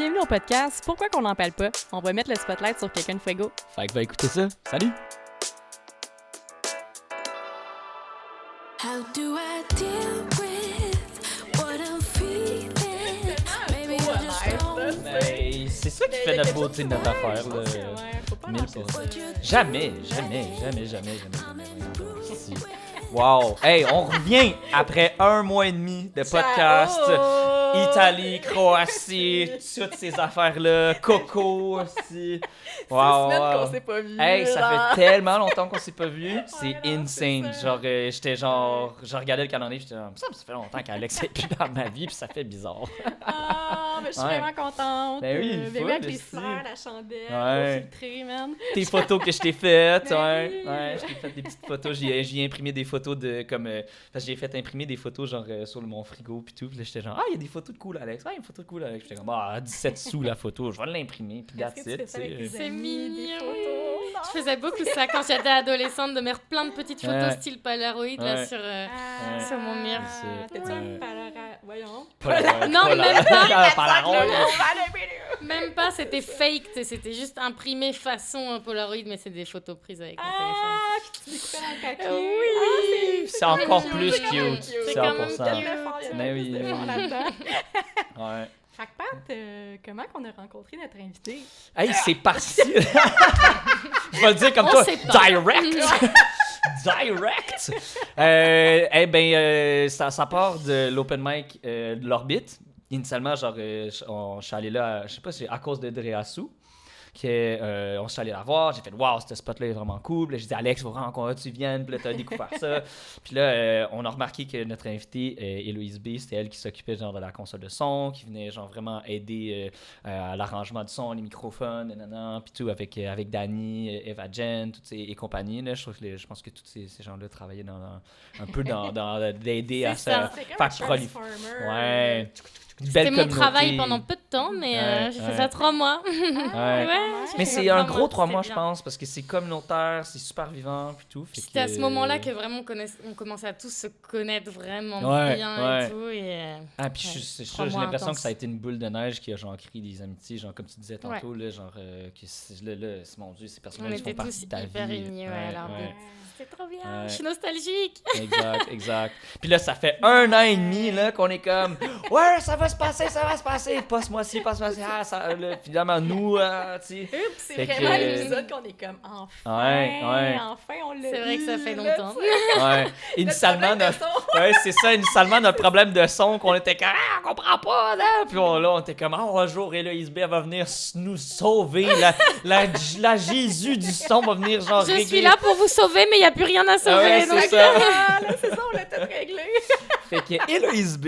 bienvenue au podcast Pourquoi qu'on n'en parle pas? On va mettre le spotlight sur quelqu'un de Fuego. Fait que va écouter ça. Salut! How do I deal with what I'm feeling? Maybe I just don't. Ben, c'est ça qui fait notre beauté de notre affaire, là. 1000%. Jamais. Si. Wow! Hey, on revient après 1 mois et demi de podcast. Italie, Croatie, toutes ces affaires-là. Coco aussi. Wow! 6 semaines qu'on s'est pas vu. Hey, ça fait tellement longtemps qu'on s'est pas vu. C'est insane. Genre, j'étais genre... Je regardais le calendrier, j'étais genre... Ça fait longtemps qu'Alex est plus dans ma vie, puis ça fait bizarre. Ah, mais je suis vraiment contente. Ben oui, Bébé avec full, les aussi. fleurs, la chandelle, Ouais. filtré, man. Tes photos que je t'ai faites, Ben oui. ouais, je t'ai fait des petites photos, j'ai imprimé des photos de comme parce que j'ai fait imprimer des photos genre sur mon frigo puis tout, puis là j'étais genre il y a des photos de cool Alex, il y a une photo de cool Alex, j'étais comme 17 sous la photo, je vais l'imprimer puis that's Est-ce que tu fais it, ça avec tes tu sais. C'est amis, des mignon. photos? Je faisais beaucoup ça quand j'étais adolescente, de mettre plein de petites photos Ouais. style Polaroid là, Ouais. sur mon mur. T'as-tu Ouais. un Voyons. Non, mais même pas. Polaroid. Même pas, c'était fake, tu sais, c'était juste imprimé façon Polaroid, mais c'est des photos prises avec mon téléphone. Ah, puis tu découpais dans le papier. Oui. C'est encore C'est plus quand même cute, cute. C'est quand même 100%. cute. Mais oui, oui. là-dedans. Ouais. Fait que Pat, comment qu'on a rencontré notre invité? Hey, c'est parti. Je vais le dire comme On toi, sait pas. direct. Direct! Ça part de l'open mic de l'Orbite. Initialement, genre, je suis allé là, je sais pas si c'est à cause de Dreasu. On s'est allé la voir, j'ai fait waouh, ce spot-là est vraiment cool. Puis là, j'ai dit Alex, faut vraiment qu'on tu viennes. Puis là, t'as découvert ça. Puis là, on a remarqué que notre invitée, Héloïse B, c'était elle qui s'occupait genre de la console de son, qui venait genre vraiment aider à l'arrangement du son, les microphones, nanana, puis tout avec Dani, Eva Jen, toutes ces et compagnie. Là, je pense que tous ces gens-là travaillaient un peu dans d'aider à C'est ça. C'est comme faire un proliférer. transformer. Ouais. Une C'était belle mon communauté. travail pendant peu de temps, mais Ouais, j'ai ouais. fait ça 3 mois. Ouais. Mais c'est un gros 3 mois, je bien. pense, parce que c'est communautaire, c'est super vivant, puis tout. fait C'était à que- ce moment-là que vraiment on commençait à tous se connaître vraiment Ouais, bien ouais. et tout. Et, Ah, puis Ouais, j'ai 3 mois l'impression que intenses. ça a été une boule de neige qui a genre créé des amitiés, genre comme tu disais tantôt, là, genre que c'est mon Dieu, ces on personnes-là qui font était partie tous de ta hyper vie. unis, ouais, alors c'était trop bien. Ouais. Je suis nostalgique. Exact. Puis là, ça fait 1 an et demi là, qu'on est comme ouais, ça va se passer, pas ce mois-ci, là, finalement, nous, tu sais. Oups, c'est Fait vraiment que- l'épisode qu'on est comme enfin, Ouais. enfin on l'a C'est vrai que ça eu, fait là, longtemps. tu sais. Ouais. Initialement, Notre problème de son. ouais, c'est ça, initialement, notre problème de son, qu'on était comme, on comprend pas, là. Puis là, on était comme, un jour, Héloïse B, elle va venir nous sauver. La Jésus du son va venir, genre, Je régler. suis là pour vous sauver, mais il n'y a plus rien à sauver. ouais, donc- c'est ça. Ah, là, c'est ça, on l'a tout réglé. Fait que Héloïse B,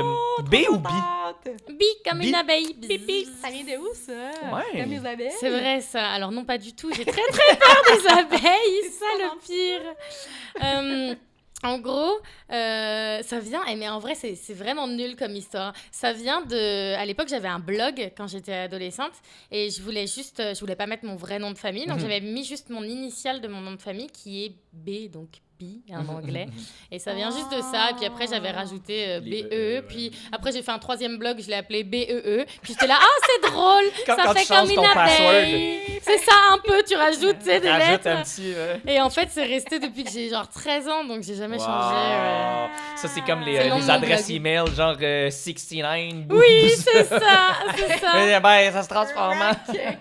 Oh, B ou B? Bi comme Bi. une abeille. Pipi, ça vient de où, ça? Ouais. Comme les abeilles? C'est vrai ça. Alors non pas du tout. J'ai très très peur des abeilles. C'est ça le pire. En gros, ça vient, mais en vrai, c'est vraiment nul comme histoire. Ça vient de... À l'époque, j'avais un blog quand j'étais adolescente et je voulais pas mettre mon vrai nom de famille. Donc, j'avais mis juste mon initiale de mon nom de famille qui est B, donc B en anglais. Et ça vient juste de ça. Et puis après, j'avais rajouté Les BE. ouais. Puis après, j'ai fait un 3e blog, je l'ai appelé BEE. Puis j'étais là, c'est drôle, Quand ça tu fait changes comme une ton abeille. C'est ça un peu, tu rajoutes tu sais, des Rajoute lettres. un petit, ouais. Et en fait, c'est resté depuis que j'ai genre 13 ans, donc j'ai jamais changé. Wow. Ça, c'est comme C'est le nom de les mon adresses blog. email, genre 69. Oui, c'est ça, c'est ça. Mais ben, ça se transforme en...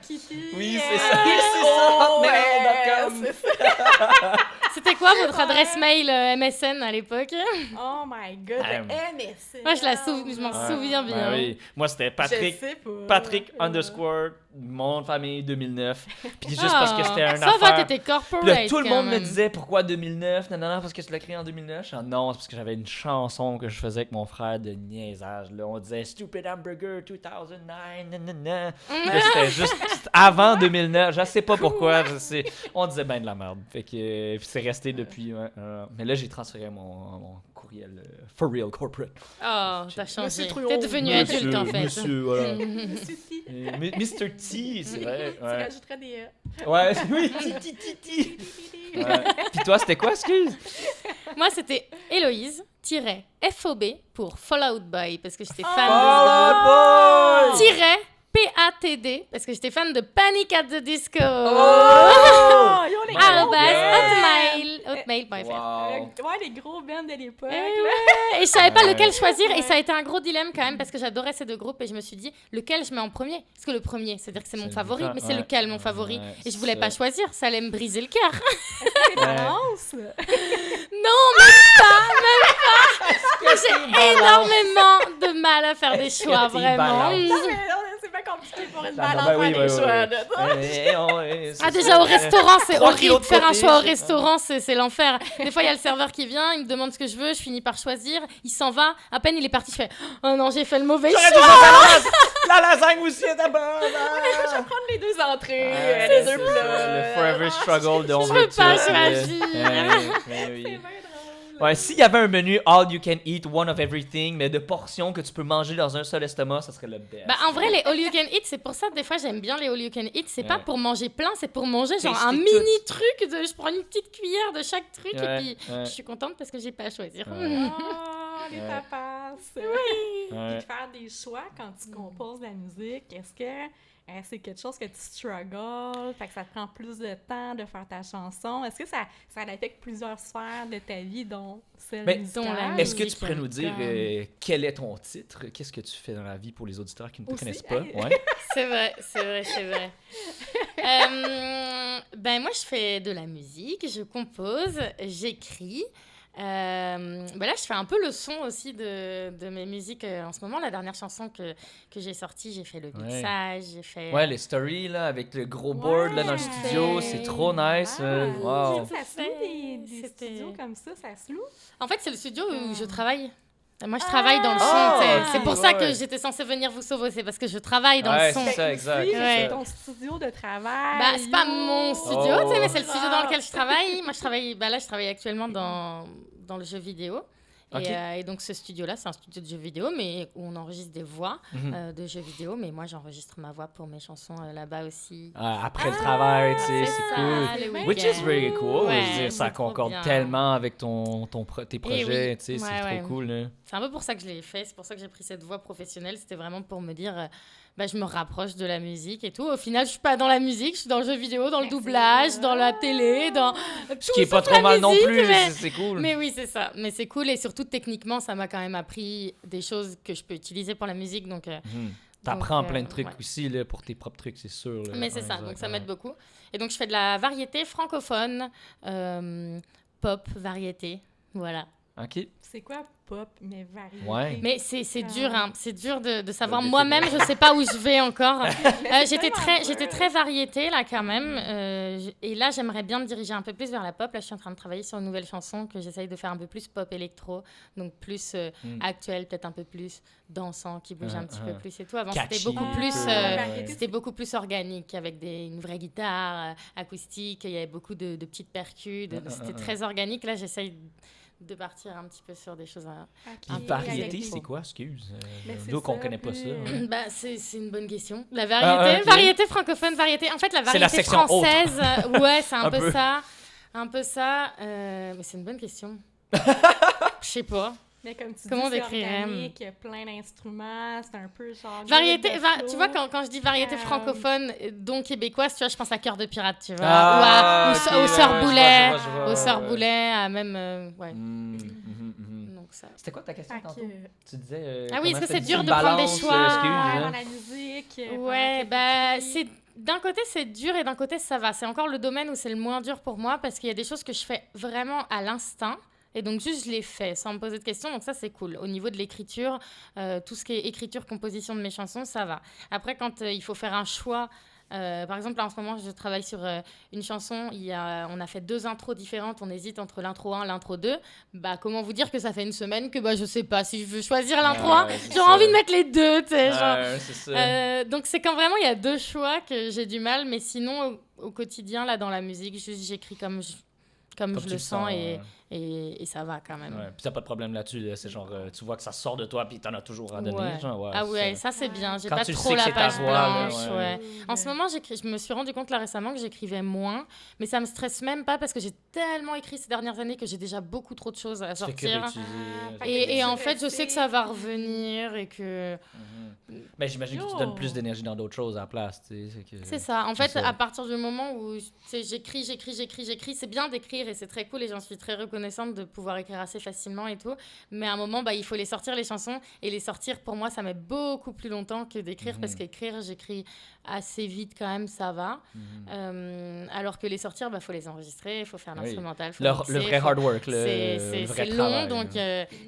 Kitty. Oui, c'est ça. C'est ça. Hotmail.com. c'est ça. C'était quoi votre adresse mail MSN à l'époque? Oh my god, Ah, le MSN. Moi, je m'en souviens bien. Ben oui. Moi, c'était Je sais pas. Patrick underscore mon nom de famille 2009. Puis juste parce que c'était un Ça va, affaire. t'étais corporate. Puis là, tout le quand monde me même. disait pourquoi 2009, non, parce que tu l'as créé en 2009. Je suis non, c'est parce que j'avais une chanson que je faisais avec mon frère de niaisage. Là. On disait Stupid Hamburger 2009, nanana. Là, c'était juste avant 2009. Je sais pas pourquoi. On disait ben de la merde. Fait que puis c'est resté depuis. Ouais, mais là, j'ai transféré mon courriel for real corporate. Oh, t'as Monsieur changé. Trudeau. T'es devenu adulte en fait. Monsieur, voilà. Monsieur T. Mr. T, c'est vrai. Tu Ouais, rajouterais des... ouais oui. Ti. Ouais. Puis toi, c'était quoi, excuse? Moi, c'était Héloïse-FOB pour Fall Out Boy parce que j'étais fan Oh boy! de... Tiret PATD, parce que j'étais fan de Panic at the Disco. Oh, yo, les Hotmail.fr. Wow. Ouais, les gros bands de l'époque. Et je savais pas Ouais. lequel choisir, et ça a été un gros dilemme quand même, parce que j'adorais ces deux groupes, et je me suis dit, lequel je mets en premier? Parce que le premier, c'est-à-dire que c'est mon C'est favori, le- mais c'est ouais. lequel mon favori? Ouais, Et je voulais c'est pas ça. choisir, ça allait me briser le cœur. C'est tendance. Non, même pas. Moi, j'ai énormément de mal à faire des choix, T'es vraiment. balance. Non, mais non, c'est pas compliqué pour une Ben balance oui, faire des choix. là. Ah, déjà au restaurant, c'est 3 horrible. kilos de Faire un choix au protéines. restaurant, c'est l'enfer. Des fois, il y a le serveur qui vient, il me demande ce que je veux, je finis par choisir, il s'en va. À peine il est parti, je fais oh non, j'ai fait le mauvais J'aurais choix. dû faire la lasagne aussi était bonne. Je vais prendre les deux entrées, Ouais, les c'est deux ça, plats. Le forever struggle de on Je veut veux pas tout, choisir. oui. C'est bien drôle. Ouais, s'il y avait un menu all you can eat, one of everything, mais de portions que tu peux manger dans un seul estomac, ça serait le best. Bah, en vrai, les all you can eat, c'est pour ça, des fois, j'aime bien les all you can eat. C'est pas Ouais. pour manger plein, c'est pour manger genre Taster un tout. mini truc. Je prends une petite cuillère de chaque truc Ouais, et puis ouais. je suis contente parce que j'ai pas à choisir. Ouais. Oh, les Ouais. tapas. Oui. Ouais. Puis faire des choix quand tu composes de la musique, est-ce que c'est quelque chose que tu struggles, fait que ça te prend plus de temps de faire ta chanson? Est-ce que ça affecte plusieurs sphères de ta vie, dont celle Mais musicale? dont la Est-ce que tu musique, pourrais nous dire comme- quel est ton titre? Qu'est-ce que tu fais dans la vie pour les auditeurs qui ne te Aussi, connaissent pas? hey. Ouais. C'est vrai, c'est vrai, c'est vrai. Ben moi, je fais de la musique, je compose, j'écris. Ben là, je fais un peu le son aussi de mes musiques en ce moment. La dernière chanson que j'ai sortie, j'ai fait le Ouais. mixage, j'ai fait... Ouais, les stories là, avec le gros board là, dans le Ouais. studio, c'est trop nice. Wow. Ça se loue des C'était- studios comme ça se loue? En fait, c'est le studio où je travaille. Moi, je travaille dans le son. Ah, tu sais. ok, C'est pour ça que ouais. j'étais censée venir vous sauver. C'est parce que je travaille dans Ouais, le son. c'est ça, exact. Oui, c'est Ouais. c'est ça. ton studio de travail. Bah, c'est pas mon studio, Oh. tu sais, mais c'est le studio dans lequel je travaille. Moi, je travaille, bah là, je travaille actuellement dans le jeu vidéo. Ok. Et donc, ce studio-là, c'est un studio de jeux vidéo, mais où on enregistre des voix Mhm. de jeux vidéo. Mais moi, j'enregistre ma voix pour mes chansons là-bas aussi. Ah, après le travail, tu sais, c'est c'est ça, cool. les Which is week-ends. very cool. Ouais, Je veux dire, ça c'est trop concorde bien. tellement avec tes projets, oui. tu sais, c'est Ouais, trop ouais. cool. Là. C'est un peu pour ça que je l'ai fait, c'est pour ça que j'ai pris cette voie professionnelle. C'était vraiment pour me dire, bah, je me rapproche de la musique et tout. Au final, je suis pas dans la musique, je suis dans le jeu vidéo, dans le Merci. doublage, dans la télé, dans Ce qui est pas trop mal non plus, c'est cool. Mais oui, c'est ça. Mais c'est cool et surtout techniquement, ça m'a quand même appris des choses que je peux utiliser pour la musique. Donc, T'apprends donc, plein de trucs ouais. aussi là, pour tes propres trucs, c'est sûr. là. mais c'est Ouais, ça, exact, donc ça ouais. m'aide beaucoup. Et donc, je fais de la variété francophone, pop, variété, voilà. Ok. C'est quoi pop, mais varié? Ouais. Mais c'est dur, hein. C'est dur de savoir. Ouais, Moi-même, je sais pas où je vais encore. J'étais tellement très variété, là, quand même. Et là, j'aimerais bien me diriger un peu plus vers la pop. Là, je suis en train de travailler sur une nouvelle chanson que j'essaye de faire un peu plus pop électro. Donc, plus actuel, peut-être un peu plus dansant, qui bouge un petit peu plus et tout. Avant, Catchy, c'était beaucoup un plus... peu, ouais. C'était beaucoup plus organique, avec une vraie guitare acoustique. Il y avait beaucoup de petites percus. C'était très organique. Là, j'essaye de partir un petit peu sur des choses... Puis Ok, variété, avec- c'est quoi, excuse? Mais c'est Nous qu'on ça, connaît pas plus- ça. hein. Bah, c'est une bonne question. La variété, ok. variété francophone, variété. En fait, la C'est la variété section autre. française, ouais, c'est un, Un peu. peu ça. Un peu ça. Mais c'est une bonne question. Je sais pas. Mais comme tu Comment dis, c'est décrire, organique, il y a plein d'instruments, c'est un peu genre... Variété, groupe de tu flow. vois, quand je dis variété Euh, francophone, donc québécoise, tu vois, je pense à Cœur de Pirate, tu vois. Ah, ou ok, au ouais, Sœur ouais, je Boulet. vois, je vois, Au Sœur ouais. Boulet, à même. Ouais. Donc ça. C'était quoi ta question Fait tantôt? que- Tu disais. Ah oui, comment est-ce que t'as c'est dit dur une de prendre des balance, choix? excuse, dans hein? la musique. Ouais, pendant bah, que c'est d'un côté c'est dur et d'un côté ça va. C'est encore le domaine où c'est le moins dur pour moi parce qu'il y a des choses que je fais vraiment à l'instinct. Et donc juste je les fais sans me poser de questions, donc ça c'est cool. Au niveau de l'écriture, tout ce qui est écriture, composition de mes chansons, ça va. Après quand il faut faire un choix, par exemple là en ce moment je travaille sur une chanson, on a fait 2 intros différentes, on hésite entre l'intro 1 et l'intro 2. Bah comment vous dire que ça fait une semaine que bah je sais pas si je veux choisir l'intro 1, Ouais, c'est j'aurais ça. envie de mettre les deux, tu sais, genre. Ouais, c'est ça. Donc c'est quand vraiment il y a 2 choix que j'ai du mal, mais sinon au quotidien là dans la musique, juste j'écris comme je le sens et et ça va quand même. Ouais, puis t'as pas de problème là-dessus, là. C'est genre, tu vois que ça sort de toi, puis t'en as toujours à donner. Ouais. Genre, ouais, Ah ouais, ça- ça c'est bien. J'ai Quand pas tu trop sais que la c'est ta page voix, là, blanche. ouais. Ouais. En ce moment, je me suis rendu compte là récemment que j'écrivais moins, mais ça me stresse même pas parce que j'ai tellement écrit ces dernières années que j'ai déjà beaucoup trop de choses à Tu fais que sortir. réutiliser. Fait que Et tu en fait, je sais que ça va restes, revenir et que Mais j'imagine que tu Yo. donnes plus d'énergie dans d'autres choses à la place, tu sais. c'est ça. En C'est fait, ça. à partir du moment où tu sais, j'écris, c'est bien d'écrire et c'est très cool et j'en suis très reconnaissante de pouvoir écrire assez facilement et tout. Mais à un moment, bah, il faut les sortir les chansons et les sortir pour moi, ça met beaucoup plus longtemps que d'écrire parce qu'écrire, j'écris assez vite quand même, ça va. Alors que les sortir, bah, faut les enregistrer, il faut faire Oui. l'instrumental, faut Le mixer, vrai faut- hard work, C'est le vrai long, travail. donc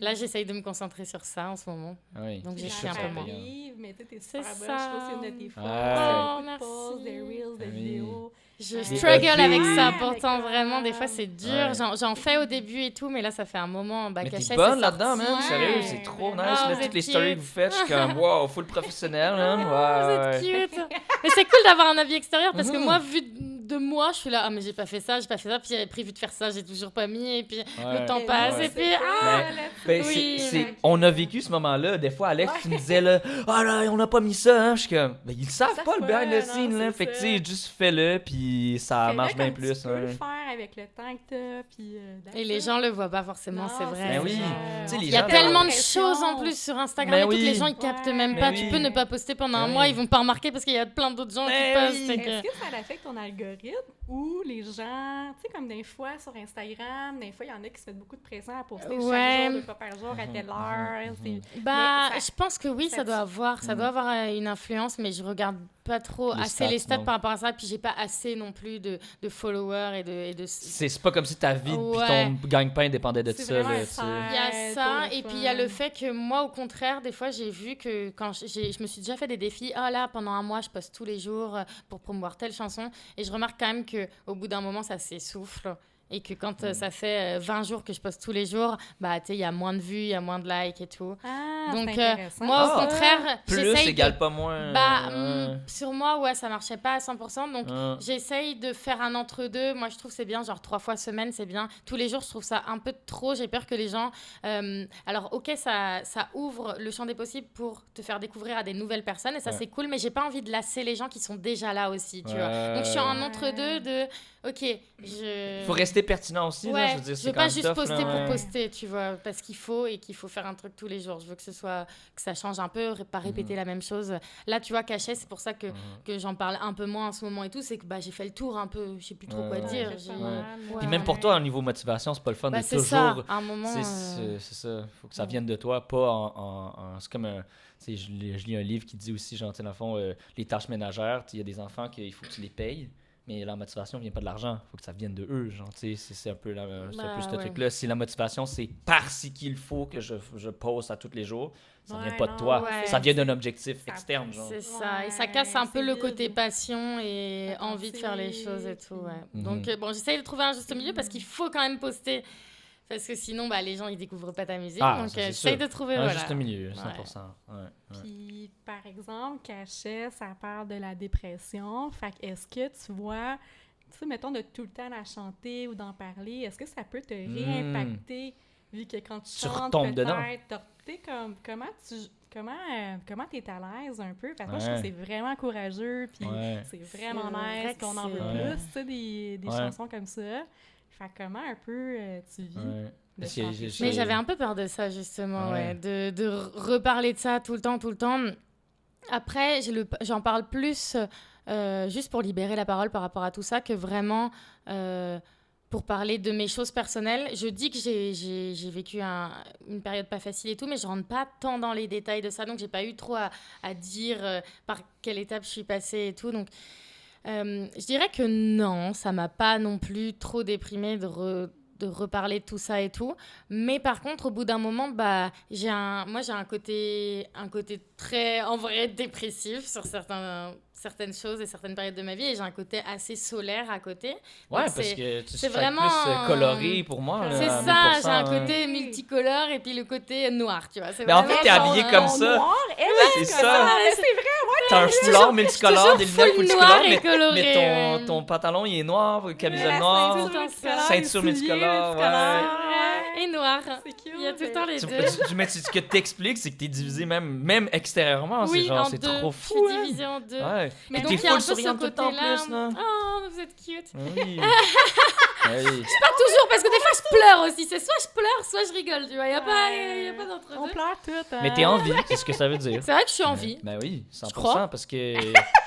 là, j'essaye de me concentrer sur ça en ce moment. Oui. Donc Puis j'écris là, un ça peu moins. arrive, mais tu sais, t'es C'est super bonne. ça. Je trouve que c'est une de tes forces. Ouais. Oh, Beaucoup de posts, des merci. reels, des Oui. vidéos. Je Ouais. struggle avec ça, Avec pourtant vraiment, des fois c'est dur. Ouais. J'en fais au début et tout, mais là ça fait un moment. Bah, Mais Cachet, t'es bonne c'est là-dedans, sorti. man. Sérieux, Ouais, c'est trop nice. vraiment. Ah, Là, vous toutes êtes les stories que cute. vous faites, je suis comme, wow, full professionnel, man. Vous Ouais, êtes ouais. cute. Mais c'est cool d'avoir un avis extérieur parce que Mhm. moi, vu de moi, je suis là, ah mais j'ai pas fait ça, puis j'avais prévu de faire ça, j'ai toujours pas mis, et puis Ouais. le temps Et passe, moi, et c'est puis ça, ah là, Ben, Oui. on a vécu ce moment-là. Des fois, Alex, tu me disais, là, ah là, on n'a pas mis ça. Hein. Je suis comme, ben, ils savent savent pas le pas, behind the non, scene, là. c'est Fait que, tu ça. sais, juste fais-le, puis ça Fais-le marche bien comme plus. Tu peux le hein. faire avec le temps que t'as, puis that's Et les it. gens le voient pas forcément, Non, c'est vrai. Ben oui. ça. Tu sais, les Il y a gens, tellement de l'impression. choses en plus sur Instagram Mais et tout que oui. les gens ils captent Ouais. même Mais pas. oui. Tu peux ne pas poster pendant un Mais mois, oui. ils vont pas remarquer parce qu'il y a plein d'autres gens qui Mais postent. oui. fait que- Est-ce que ça affecte ton algorithme ou les gens, tu sais, comme des fois sur Instagram, des fois, il y en a qui se mettent beaucoup de pression à poster Ouais. chaque jour, deux fois par jour, à telle heure. c'est- Bah, Mais ça- je pense que oui, ça ça doit dit- avoir, ça doit avoir une influence, mais je regarde pas trop Les assez les stats, stats non. par rapport à ça, puis j'ai pas assez non plus de followers et de... C'est pas comme si ta vie puis Ouais. ton gagne-pain dépendait de C'est ça, vraiment là, un tu sais. cercle. Il y a Ouais, ça, pour le et puis il y a le fun. fait que moi, au contraire, des fois, j'ai vu que quand je me suis déjà fait des défis, ah là, pendant un mois, je poste tous les jours pour promouvoir telle chanson, et je remarque quand même qu'au bout d'un moment, ça s'essouffle. Et que quand ça fait 20 jours que je poste tous les jours, bah, tu sais, il y a moins de vues, il y a moins de likes et tout. Ah, Donc, c'est intéressant. moi, Ah. au contraire, Plus j'essaye égale de... pas moins. Bah, ouais. sur moi, ouais, ça marchait pas à 100%. Donc, Ouais. j'essaye de faire un entre-deux. Moi, je trouve que c'est bien, genre 3 fois semaine, c'est bien. Tous les jours, je trouve ça un peu trop. J'ai peur que les gens... Alors, ok, ça ouvre le champ des possibles pour te faire découvrir à des nouvelles personnes. Et ça, Ouais. c'est cool. Mais j'ai pas envie de lasser les gens qui sont déjà là aussi, tu vois. Ouais. Donc, je suis en entre-deux de... Ok, je... Faut rester pertinent aussi, là, Ouais, je veux dire, je c'est veux quand pas même juste tough, poster là, pour ouais. poster, tu vois, parce qu'il faut et qu'il faut faire un truc tous les jours. Je veux que ce soit, que ça change un peu, pas répéter la même chose. Là, tu vois, Cachet, c'est pour ça que j'en parle un peu moins en ce moment et tout, c'est que bah, j'ai fait le tour un peu, je sais plus trop quoi Ouais. dire. Ouais, j'ai- c'est pas mal. Puis même pour toi, au niveau motivation, c'est pas le fun Bah, de c'est toujours. ça, à un moment. C'est ça. Faut que ça vienne de toi, pas c'est comme un. Tu sais, je lis un livre qui dit aussi, genre, tu sais, dans le fond, les tâches ménagères, tu sais, il y a des enfants qu'il faut que tu les payes. Mais la motivation vient pas de l'argent. Il faut que ça vienne de eux. Genre, tu sais, c'est un peu, c'est un Bah, peu ce ouais. truc-là. Si la motivation, c'est parce qu'il faut que je poste à tous les jours, ça vient pas de non, toi. ouais. Ça vient d'un objectif Ça- externe. Genre. C'est ça, et ça Ouais, casse un peu c'est le vide. côté passion et Attentif, envie de faire les choses et tout, ouais. Mhm. Donc, bon, j'essaye de trouver un juste milieu parce qu'il faut quand même poster, parce que sinon, bah, les gens, ils découvrent pas ta musique, Ah, donc ça, c'est j'essaye sûr. de trouver, Un voilà. juste milieu, 100%. Ouais. Puis, par exemple, Cachet, ça parle de la dépression. Fait que est-ce que tu vois, tu sais, mettons, de tout le temps la chanter ou d'en parler, est-ce que ça peut te réimpacter, vu que quand tu Tu chantes, retombes dedans. peut-être, tu sais, comment t'es à l'aise un peu? Parce que moi, je trouve Ouais. que c'est vraiment courageux, puis Ouais. c'est vraiment C'est vrai nice, que qu'on en veut c'est- plus, tu sais, des Ouais. chansons comme ça. Fait que comment un peu tu vis? Ouais. de Parce que chanter ça? Mais j'avais un peu peur de ça, justement, Ouais. de reparler de ça tout le temps. Après, j'en parle plus juste pour libérer la parole par rapport à tout ça que vraiment pour parler de mes choses personnelles. Je dis que j'ai vécu une période pas facile et tout, mais je rentre pas tant dans les détails de ça, donc j'ai pas eu trop à dire par quelle étape je suis passée et tout. Donc, je dirais que non, ça m'a pas non plus trop déprimée de reparler de tout ça et tout. Mais par contre, au bout d'un moment, bah, j'ai un côté très, en vrai, dépressif sur certaines choses et certaines périodes de ma vie. Et j'ai un côté assez solaire à côté. Ouais, Donc, parce c'est- que tu c'est sais, vraiment, plus coloré pour moi. là, c'est à ça, 1000%, j'ai un hein. côté multicolore et puis le côté noir, tu vois. C'est Mais en vraiment fait, t'es habillée genre, comme Ton ça. noir, elle, C'est comme ça. Ah, mais c'est vrai, ouais, t'as un foulard multicolore, des lunettes full multicolores, noir et coloré, mais ouais. ton pantalon, il est noir, camisole La noire, ceinture multicolore, Et noir. C'est cute. Il y a tout le temps les Tu- deux. Mais ce que t'expliques, c'est que t'es divisé même extérieurement. Oui, c'est genre, en c'est deux. trop Je fou. suis hein. divisée en deux. Ouais. Mais Puis donc, t'es il y a un full peu ce souriante tout le temps en côté-là. plus, là. Oh, vous êtes cute. Oui. Oui. Pas toujours, parce que des fois, je pleure aussi. C'est soit je pleure, soit je rigole, tu vois. Il n'y a pas On d'entre-deux. pleure toutes. Mais t'es en vie, c'est ce que ça veut dire. C'est vrai que je suis en vie. Ben oui, 100%, crois. parce que...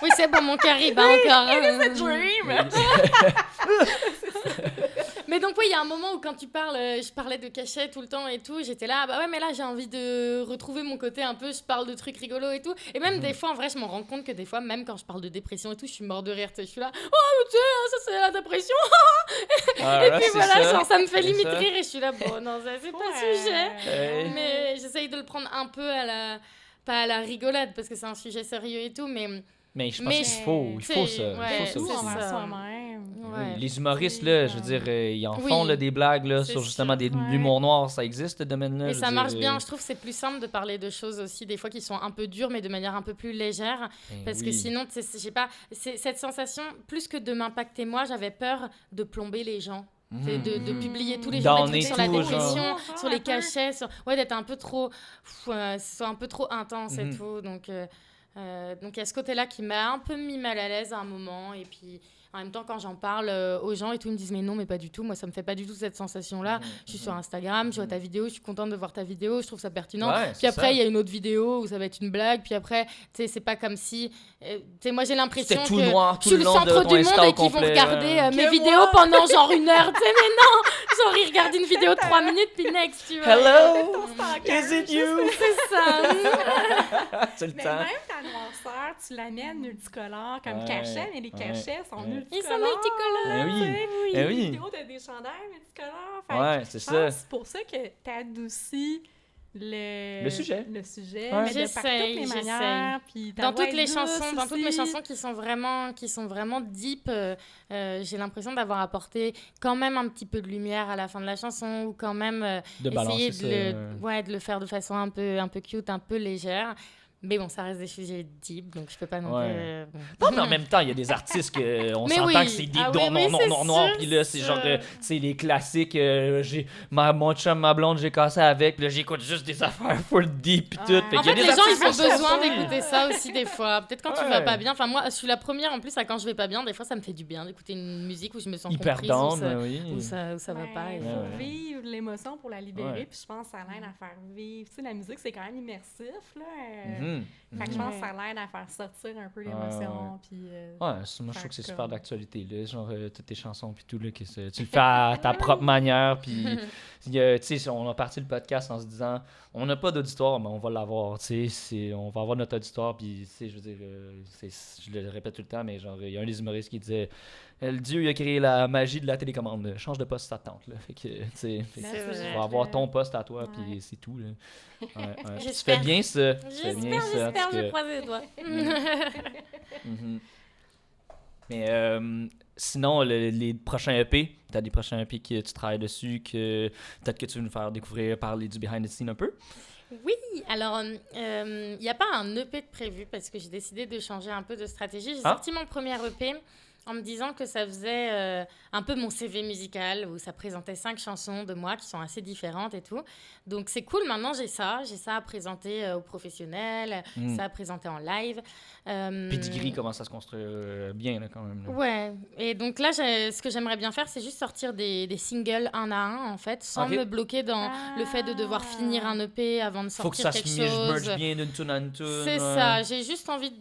Oui, c'est bon, mon cœur, il bat encore. hein. Dream! Mais donc, oui, il y a un moment où quand tu parles, je parlais de cachet tout le temps et tout, j'étais là, bah ouais, mais là, j'ai envie de retrouver mon côté un peu, je parle de trucs rigolos et tout. Et même des fois, en vrai, je m'en rends compte que des fois, même quand je parle de dépression et tout, je suis mort de rire, tu sais, je suis là, oh, mais tu sais, ça, c'est la dépression. Ah, Et là, puis c'est voilà, ça. genre, ça me fait C'est limite ça. rire et je suis là, bon, non, ça, c'est pas le sujet. Hey. Mais j'essaye de le prendre un peu à la... Pas à la rigolade, parce que c'est un sujet sérieux et tout, mais... Mais je pense Mais qu'il faut ça. c'est- Il faut ouais, ça c'est Tout aussi. envers ça. soi-même. Ouais. Oui, les humoristes, là, je veux dire, ils en Oui. font là, des blagues là, C'est sur justement sûr. de Ouais. l'humour noir. Ça existe, ce domaine-là. Et je ça veux marche dire, bien, je trouve que c'est plus simple de parler de choses aussi, des fois qui sont un peu dures, mais de manière un peu plus légère. Parce que oui. sinon, tu sais, j'ai pas. Cette sensation, plus que de m'impacter moi, j'avais peur de plomber les gens. C'est de publier tous les jours des Downer trucs sur la tout, dépression, genre. sur les cachets, ouais, d'être un peu trop, c'est un peu trop intense et Mhm. tout. Donc il y a ce côté-là qui m'a un peu mis mal à l'aise à un moment. Et puis en même temps, quand j'en parle aux gens et tout, ils me disent mais non, mais pas du tout. Moi, ça me fait pas du tout cette sensation-là. Je suis sur Instagram, je vois ta vidéo, je suis contente de voir ta vidéo, je trouve ça pertinent. Ouais, Puis c'est après, ça. il y a une autre vidéo où ça va être une blague. Puis après, tu sais, c'est pas comme si. Tu sais, moi, j'ai l'impression C'était tout que noir je tout suis le le long de centre ton du Insta monde au et qu'ils vont complet, regarder ouais. mes Que vidéos moi. pendant genre 1 heure. Tu sais, mais non! Genre, ils regardent une vidéo de 3 minutes, puis next, tu vois. Hello! stalker, Is it you? C'est ça. C'est le Mais temps. même ta noirceur, tu l'amènes multicolore comme Ouais, cachet, mais les ouais, cachets sont ouais. multicolores. Ils sont multicolores. Ben oui. tu sais. Ben Les oui. vidéos, t'as des chandails multicolores. Fait que Ouais, c'est je ça. pense que c'est pour ça que t'adoucis le sujet. Le sujet, Ouais. mais de par toutes J'essaye, les j'essaye. manières. Puis ta Dans voix toutes est les douce chansons, dans toutes mes aussi. chansons qui sont vraiment deep, j'ai l'impression d'avoir apporté quand même un petit peu de lumière à la fin de la chanson, ou quand même De balancer essayer ça. de le faire de façon un peu cute, un peu légère. Mais bon, ça reste des sujets deep, donc je peux pas non Ouais. plus. Non, mais en même temps, il y a des artistes que on Mais s'entend oui. que c'est des Ah oui, oui, non, c'est non, sûr, puis là, c'est c'est genre, sûr. tu sais, les classiques, j'ai mon chum, ma blonde, j'ai cassé avec, puis là, j'écoute juste des affaires full deep, puis tout. Ouais. Fait En qu'il y a fait, des les gens, ils artistes ont qui font besoin ça. d'écouter ça aussi des fois. Peut-être quand tu Ouais. vas pas bien. Enfin, moi, je suis la première en plus, à quand je vais pas bien, des fois, ça me fait du bien d'écouter une musique où je me sens Hyper comprise, down, où ça, oui. où ça va pas. Et Il Ouais, faut ouais. vivre l'émotion pour la libérer, Ouais. puis je pense que ça l'aide à faire vivre. Tu sais, la musique, c'est quand même immersif, là. Mhm. Fait que je pense que ça l'aide à faire sortir un peu l'émotion, puis... Ouais, moi je trouve Faire que c'est comme- super d'actualité, là, genre toutes tes chansons puis tout, là, tu le fais à ta propre manière, puis tu sais, on a parti le podcast en se disant, on n'a pas d'auditoire, mais on va l'avoir, tu sais, on va avoir notre auditoire, puis tu sais, je veux dire, je le répète tout le temps, mais genre, il y a un des humoristes qui disait, le Dieu, il a créé la magie de la télécommande, change de poste, ça te tente, là, fait que, tu sais, C'est vrai. tu vas avoir ton poste à toi, Ouais. puis c'est tout, là. Ouais, ouais. Tu J'espère. fais bien ça, tu fais bien ça, en tout J'espère, je cas. croise les doigts. Mhm. Mais sinon, les prochains EP, tu as des prochains EP que tu travailles dessus, que peut-être que tu veux nous faire découvrir, parler du behind the scene un peu. Oui, alors, il n'y a pas un EP de prévu parce que j'ai décidé de changer un peu de stratégie. J'ai Ah. sorti mon premier EP en me disant que ça faisait un peu mon CV musical où ça présentait 5 chansons de moi qui sont assez différentes et tout. Donc c'est cool, maintenant j'ai ça à présenter aux professionnels, Mm. ça à présenter en live. Pedigree commence à se construire bien, là, quand même. Là. Ouais, et donc là, ce que j'aimerais bien faire, c'est juste sortir des singles un à un, en fait, sans Ok. me bloquer dans le fait de devoir finir un EP avant de Faut que sortir ça quelque se chose. merge bien d'une tune à une tune. C'est ouais. ça, j'ai juste envie de...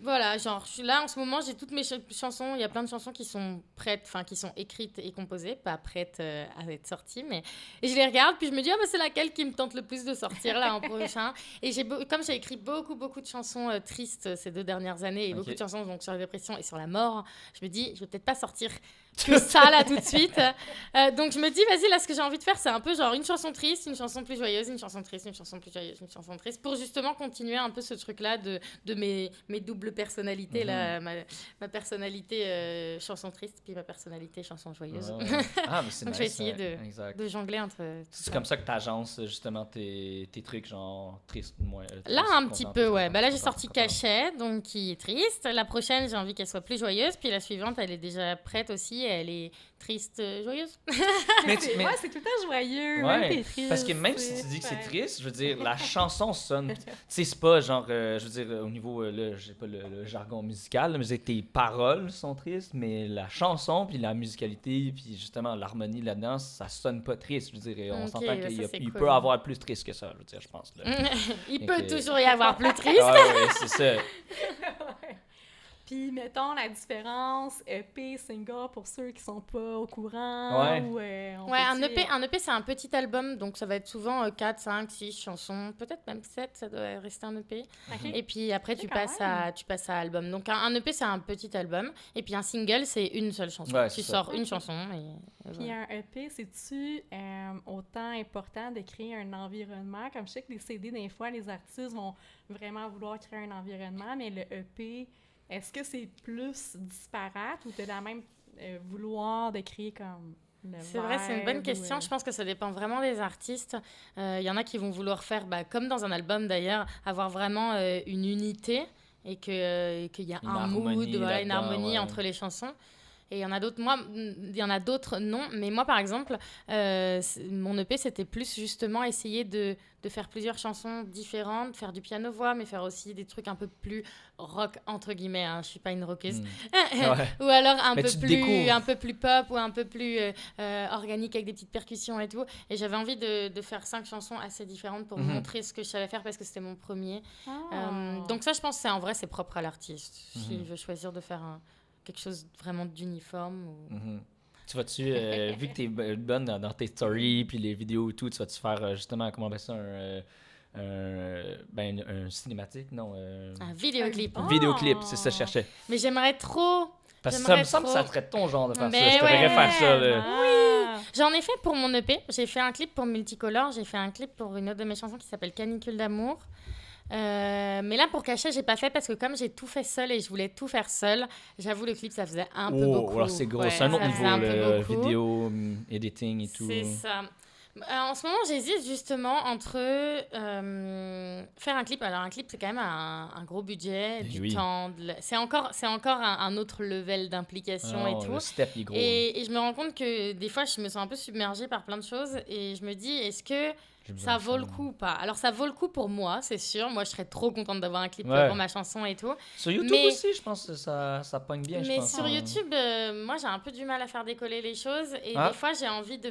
Voilà, genre, je suis là en ce moment, j'ai toutes mes chansons, il y a plein de chansons qui sont prêtes, enfin, qui sont écrites et composées, pas prêtes à être sorties, mais... Et je les regarde, puis je me dis, ah, bah, c'est laquelle qui me tente le plus de sortir, là, en prochain. Et comme j'ai écrit beaucoup de chansons tristes ces 2 dernières années, et Ok. beaucoup de chansons donc, sur la dépression et sur la mort, je me dis, je vais peut-être pas sortir que ça, là, tout de suite. Donc, je me dis, vas-y, là, ce que j'ai envie de faire, c'est un peu genre une chanson triste, une chanson plus joyeuse, une chanson triste, une chanson plus joyeuse, une chanson triste, pour justement continuer un peu ce truc-là de mes doubles personnalité, là, ma personnalité chanson triste, puis ma personnalité chanson joyeuse. Ah, mais c'est Donc, nice. je vais essayer exact. de jongler entre tout C'est ça. comme ça que tu agences justement tes trucs, genre triste, moins. Là, un petit peu, ouais. Bah, là, j'ai sorti Cachet. Cachet, donc qui est triste. La prochaine, j'ai envie qu'elle soit plus joyeuse. Puis la suivante, elle est déjà prête aussi. Elle est triste, joyeuse. Mais Ouais, c'est tout le temps joyeux, Ouais, même t'es triste. parce que même si tu dis que c'est Ouais. triste, je veux dire, la chanson sonne. Tu sais, c'est pas genre, je veux dire, au niveau, là, j'ai pas le jargon musical, là, mais je veux dire, tes paroles sont tristes, mais la chanson, puis la musicalité, puis justement l'harmonie là-dedans, ça sonne pas triste. Je veux dire, on Ok, s'entend ouais, qu'il ça, c'est il cool. peut avoir plus triste que ça, je veux dire, je pense. Là. Il Ok. peut toujours y avoir plus triste. Ouais, c'est ça. Ouais. Puis, mettons la différence EP, single, pour ceux qui sont pas au courant. Ouais. Ou, on Ouais, peut un EP, c'est un petit album, donc ça va être souvent 4, 5, 6 chansons, peut-être même 7, ça doit rester un EP. Ok. Et puis après, tu quand passes, tu passes à album. Donc un EP, c'est un petit album, et puis un single, c'est une seule chanson. Ouais, Tu c'est ça. sors une chanson, et Puis voilà. un EP, c'est-tu autant important de créer un environnement? Comme je sais que les CD, des fois, les artistes vont vraiment vouloir créer un environnement, mais le EP, est-ce que c'est plus disparate ou t'as la même vouloir de créer comme le C'est vrai, c'est une bonne vibe question. ou, Je pense que ça dépend vraiment des artistes. Il y en a qui vont vouloir faire, comme dans un album d'ailleurs, avoir vraiment une unité et qu'il y a Une un mood, harmonie voilà, une là-dedans, harmonie ouais. entre les chansons. Et il y en a d'autres, il y en a d'autres non. Mais moi, par exemple, mon EP, c'était plus justement essayer de faire plusieurs chansons différentes, faire du piano-voix, mais faire aussi des trucs un peu plus rock, entre guillemets. Hein. Je suis pas une rockeuse. Ouais. Ou alors Mais tu te découvres. un peu plus pop ou un peu plus organique avec des petites percussions et tout. Et j'avais envie de faire 5 chansons assez différentes pour Mhm. montrer ce que je savais faire parce que c'était mon premier. Ah. Donc ça, je pense que en vrai, c'est propre à l'artiste. S'il Mhm. veut choisir de faire quelque chose vraiment d'uniforme. Mhm. Tu vas-tu, vu que t'es bonne dans tes stories puis les vidéos et tout, tu vas-tu faire justement, comment on appelle ça, un cinématique? Non, Un vidéoclip. Ah. vidéoclip, c'est ça que je cherchais. Mais j'aimerais trop. Parce que ça J'aimerais me semble que trop. ça serait ton genre de faire ça. Ben Je te verrais ouais. faire ça, là. Ah. J'en ai fait pour mon EP. J'ai fait un clip pour Multicolore. J'ai fait un clip pour une autre de mes chansons qui s'appelle Canicule d'amour. Mais là, pour Cachet, j'ai pas fait parce que comme j'ai tout fait seule et je voulais tout faire seule, j'avoue, le clip, ça faisait un peu Oh, beaucoup. alors c'est gros, Ouais, c'est un autre ça niveau, faisait un peu le beaucoup. vidéo, editing et tout. C'est ça. En ce moment, j'hésite justement entre faire un clip. Alors, un clip, c'est quand même un gros budget, Eh du oui. temps. C'est encore un autre level d'implication et Non, tout. le step, il est gros. Et je me rends compte que des fois, je me sens un peu submergée par plein de choses. Et je me dis, est-ce que J'ai besoin ça de vaut le coup ou pas? Alors, ça vaut le coup pour moi, c'est sûr. Moi, je serais trop contente d'avoir un clip Ouais. pour ma chanson et tout. Sur YouTube Mais- aussi, je pense que ça pogne bien, je Mais pense. sur hein. YouTube, moi, j'ai un peu du mal à faire décoller les choses. Et Ah. des fois, j'ai envie de...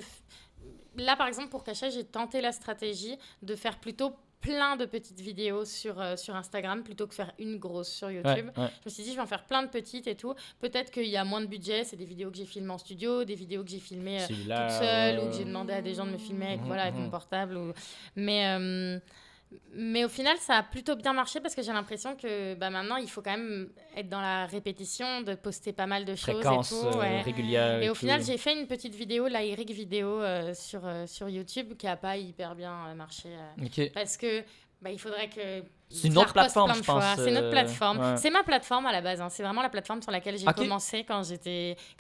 Là, par exemple, pour Cachet, j'ai tenté la stratégie de faire plutôt plein de petites vidéos sur Instagram plutôt que faire une grosse sur YouTube. Ouais, ouais. Je me suis dit, je vais en faire plein de petites et tout. Peut-être qu'il y a moins de budget. C'est des vidéos que j'ai filmées en studio, des vidéos que j'ai filmées Celui-là, toute seule ou que j'ai demandé à des gens de me filmer avec, Mhm, voilà, avec mhm. mon portable. Mais au final, ça a plutôt bien marché parce que j'ai l'impression que maintenant, il faut quand même être dans la répétition, de poster pas mal de choses Fréquence et tout. Ouais. régulière. Et au tout. final, j'ai fait une petite vidéo, la Eric vidéo, sur YouTube qui a pas hyper bien marché. Ok. Parce que il faudrait que. C'est une je la autre reposte plateforme, plein de je pense, fois. C'est notre plateforme. ouais. C'est ma plateforme à la base. Hein. C'est vraiment la plateforme sur laquelle j'ai Ok. commencé quand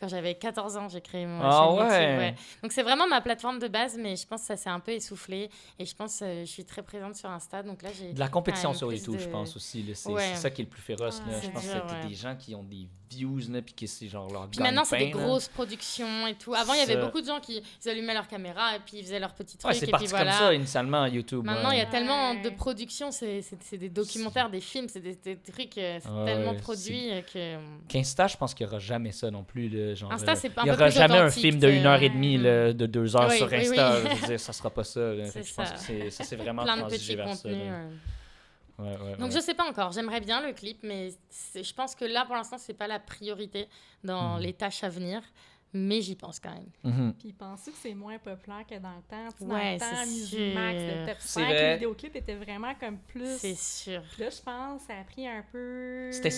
j'avais 14 ans. J'ai créé mon Ah chaîne YouTube, ouais. ouais. Donc c'est vraiment ma plateforme de base, mais je pense que ça s'est un peu essoufflé. Et je pense que je suis très présente sur Insta. Donc là, j'ai De la compétition quand même sur plus YouTube, de- je pense aussi. là. C'est Ouais. c'est ça qui est le plus féroce. Là. Ah, Je c'est pense dur, que c'est ouais. des gens qui ont des views, là, puis que c'est genre leur Puis maintenant, c'est des gagne-pain, là. grosses productions et tout. Avant, il y avait Ça. beaucoup de gens qui ils allumaient leur caméra et puis ils faisaient leurs petits Ouais, trucs. c'est et parti puis voilà. comme ça initialement YouTube. Maintenant, il y a Ouais. tellement de productions, c'est des documentaires, des films, c'est des trucs, c'est Ah tellement ouais, produit que... Qu'Insta, je pense qu'il n'y aura jamais ça non plus. Là, genre, Insta, c'est un il n'y peu aura plus jamais un authentique, film de 1h30, mm. là, de 2 heures Oui, sur oui, Insta. oui. Je veux dire, ça sera pas ça. Là. Fait C'est que je pense ça. que c'est vraiment Plein de transigé petits vers ça. contenus. là. Ouais, Donc, ouais. je sais pas encore. J'aimerais bien le clip, mais je pense que là, pour l'instant, c'est pas la priorité dans les tâches à venir. Mais j'y pense quand même. Mhm. Puis penses-tu que c'est moins populaire que dans le temps? Tu sais, Ouais, dans le temps, c'est Musimax, sûr. le top C'est 5, vrai. les vidéoclips étaient vraiment comme plus... C'est sûr. Puis là, je pense, ça a pris un peu... C'était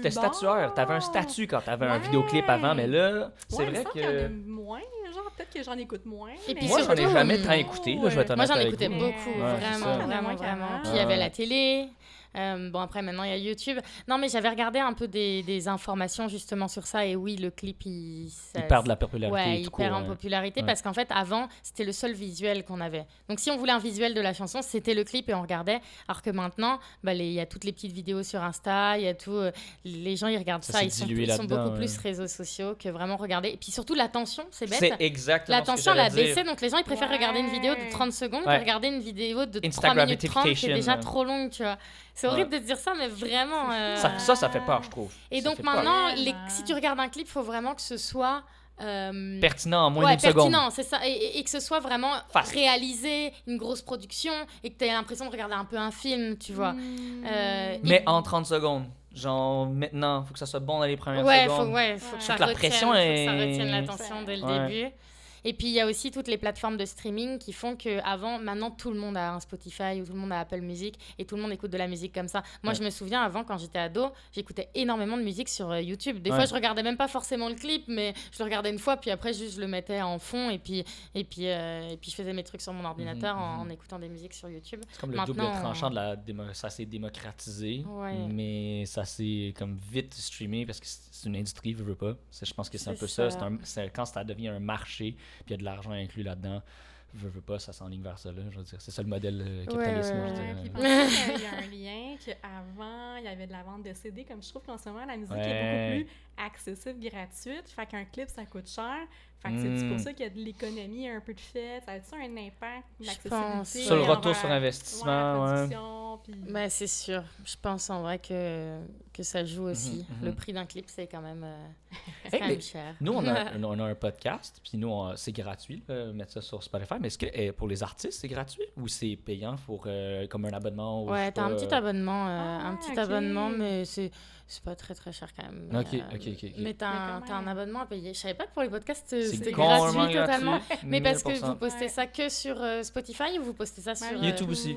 Bon. statuaire. T'avais un statut quand t'avais un vidéoclip avant, mais là, c'est Ouais, il me vrai semble qu'il y en a que. moins, genre peut-être que j'en écoute moins. Et mais- puis Moi, j'en ai surtout, jamais tant écouté. Là, je vais être Moi, honnête j'en avec écoutais vous. beaucoup, Ouais, c'est vraiment, ça. vraiment, Ouais, vraiment. ouais. Puis il y avait la télé. Bon, après, maintenant, il y a YouTube. Non, mais j'avais regardé un peu des informations justement sur ça. Et oui, le clip, Il perd de la popularité. Ouais, tout il court, perd en ouais. popularité Ouais. parce qu'en fait, avant, c'était le seul visuel qu'on avait. Donc, si on voulait un visuel de la chanson, c'était le clip et on regardait. Alors que maintenant, bah, il y a toutes les petites vidéos sur Insta, il y a tout. Les gens, ils regardent Ça ça. s'est Ils sont dilué beaucoup là-dedans, plus ouais. réseaux sociaux que vraiment regarder. Et puis surtout, l'attention, c'est bête. C'est exactement L'attention, ce elle que a j'allais baissé, dire. donc les gens, ils préfèrent regarder une vidéo de Ouais. 30 secondes Ouais. que regarder une vidéo de 3 Instant minutes 30 qui est gratification, déjà ouais. trop longue, tu vois. C'est horrible de dire ça, mais vraiment... Ça fait peur, je trouve. Et Ça donc fait peur. maintenant, Vraiment. si tu regardes un clip, il faut vraiment que ce soit... Pertinent en moins ouais, d'une seconde. pertinent, c'est ça. Et que ce soit vraiment Fast. réalisé, une grosse production, et que tu aies l'impression de regarder un peu un film, tu vois. Mais en 30 secondes. Genre, maintenant, faut que ça soit bon dans les premières Ouais, secondes. faut que Ouais. ça que la retienne, pression faut que est- ça retienne l'attention dès le Ouais. début. Et puis, il y a aussi toutes les plateformes de streaming qui font qu'avant, maintenant, tout le monde a un Spotify ou tout le monde a Apple Music et tout le monde écoute de la musique comme ça. Moi, Ouais. je me souviens, avant, quand j'étais ado, j'écoutais énormément de musique sur YouTube. Des Ouais. fois, je regardais même pas forcément le clip, mais je le regardais une fois, puis après, juste, je le mettais en fond et puis je faisais mes trucs sur mon ordinateur en écoutant des musiques sur YouTube. C'est comme le Maintenant, double tranchant de ça s'est démocratisé, Ouais. mais ça s'est comme vite streamé parce que c'est une industrie, veux pas. Je pense que c'est un C'est peu ça. ça. Quand ça devient un marché, puis il y a de l'argent inclus là-dedans, veux pas, ça s'enligne vers ça. Là, je veux dire, c'est ça le modèle capitaliste. Ouais, je veux Ouais, dire. puis pensez qu'il y a un lien qu'avant, il y avait de la vente de CD, comme je trouve qu'en ce moment, la musique est Ouais. beaucoup plus accessible, gratuite. Fait qu'un clip, ça coûte cher. Fait que c'est pour ça qu'il y a de l'économie un peu de fait. Ça a-tu un impact, pense. l'accessibilité? Sur le retour envers- sur investissement, ouais. ouais. Production, puis- Ben, c'est sûr. Je pense en vrai que ça joue aussi. mhm. Le prix d'un clip, c'est quand même, Hey, quand mais même cher. Nous, on a un podcast, puis nous, c'est gratuit, mettre ça sur Spotify. Mais est-ce que pour les artistes, c'est gratuit ou c'est payant pour comme un abonnement? Ou, je sais Ouais, t'as un pas, petit abonnement, ok. abonnement, mais c'est pas très très cher quand même. Ok. Mais Mais t'as quand un même. abonnement à payer. Je savais pas que pour les podcasts, C'est c'était complètement gratuit totalement. Mais parce que 1000%. vous postez Ouais. ça que sur Spotify ou vous postez ça sur... YouTube aussi.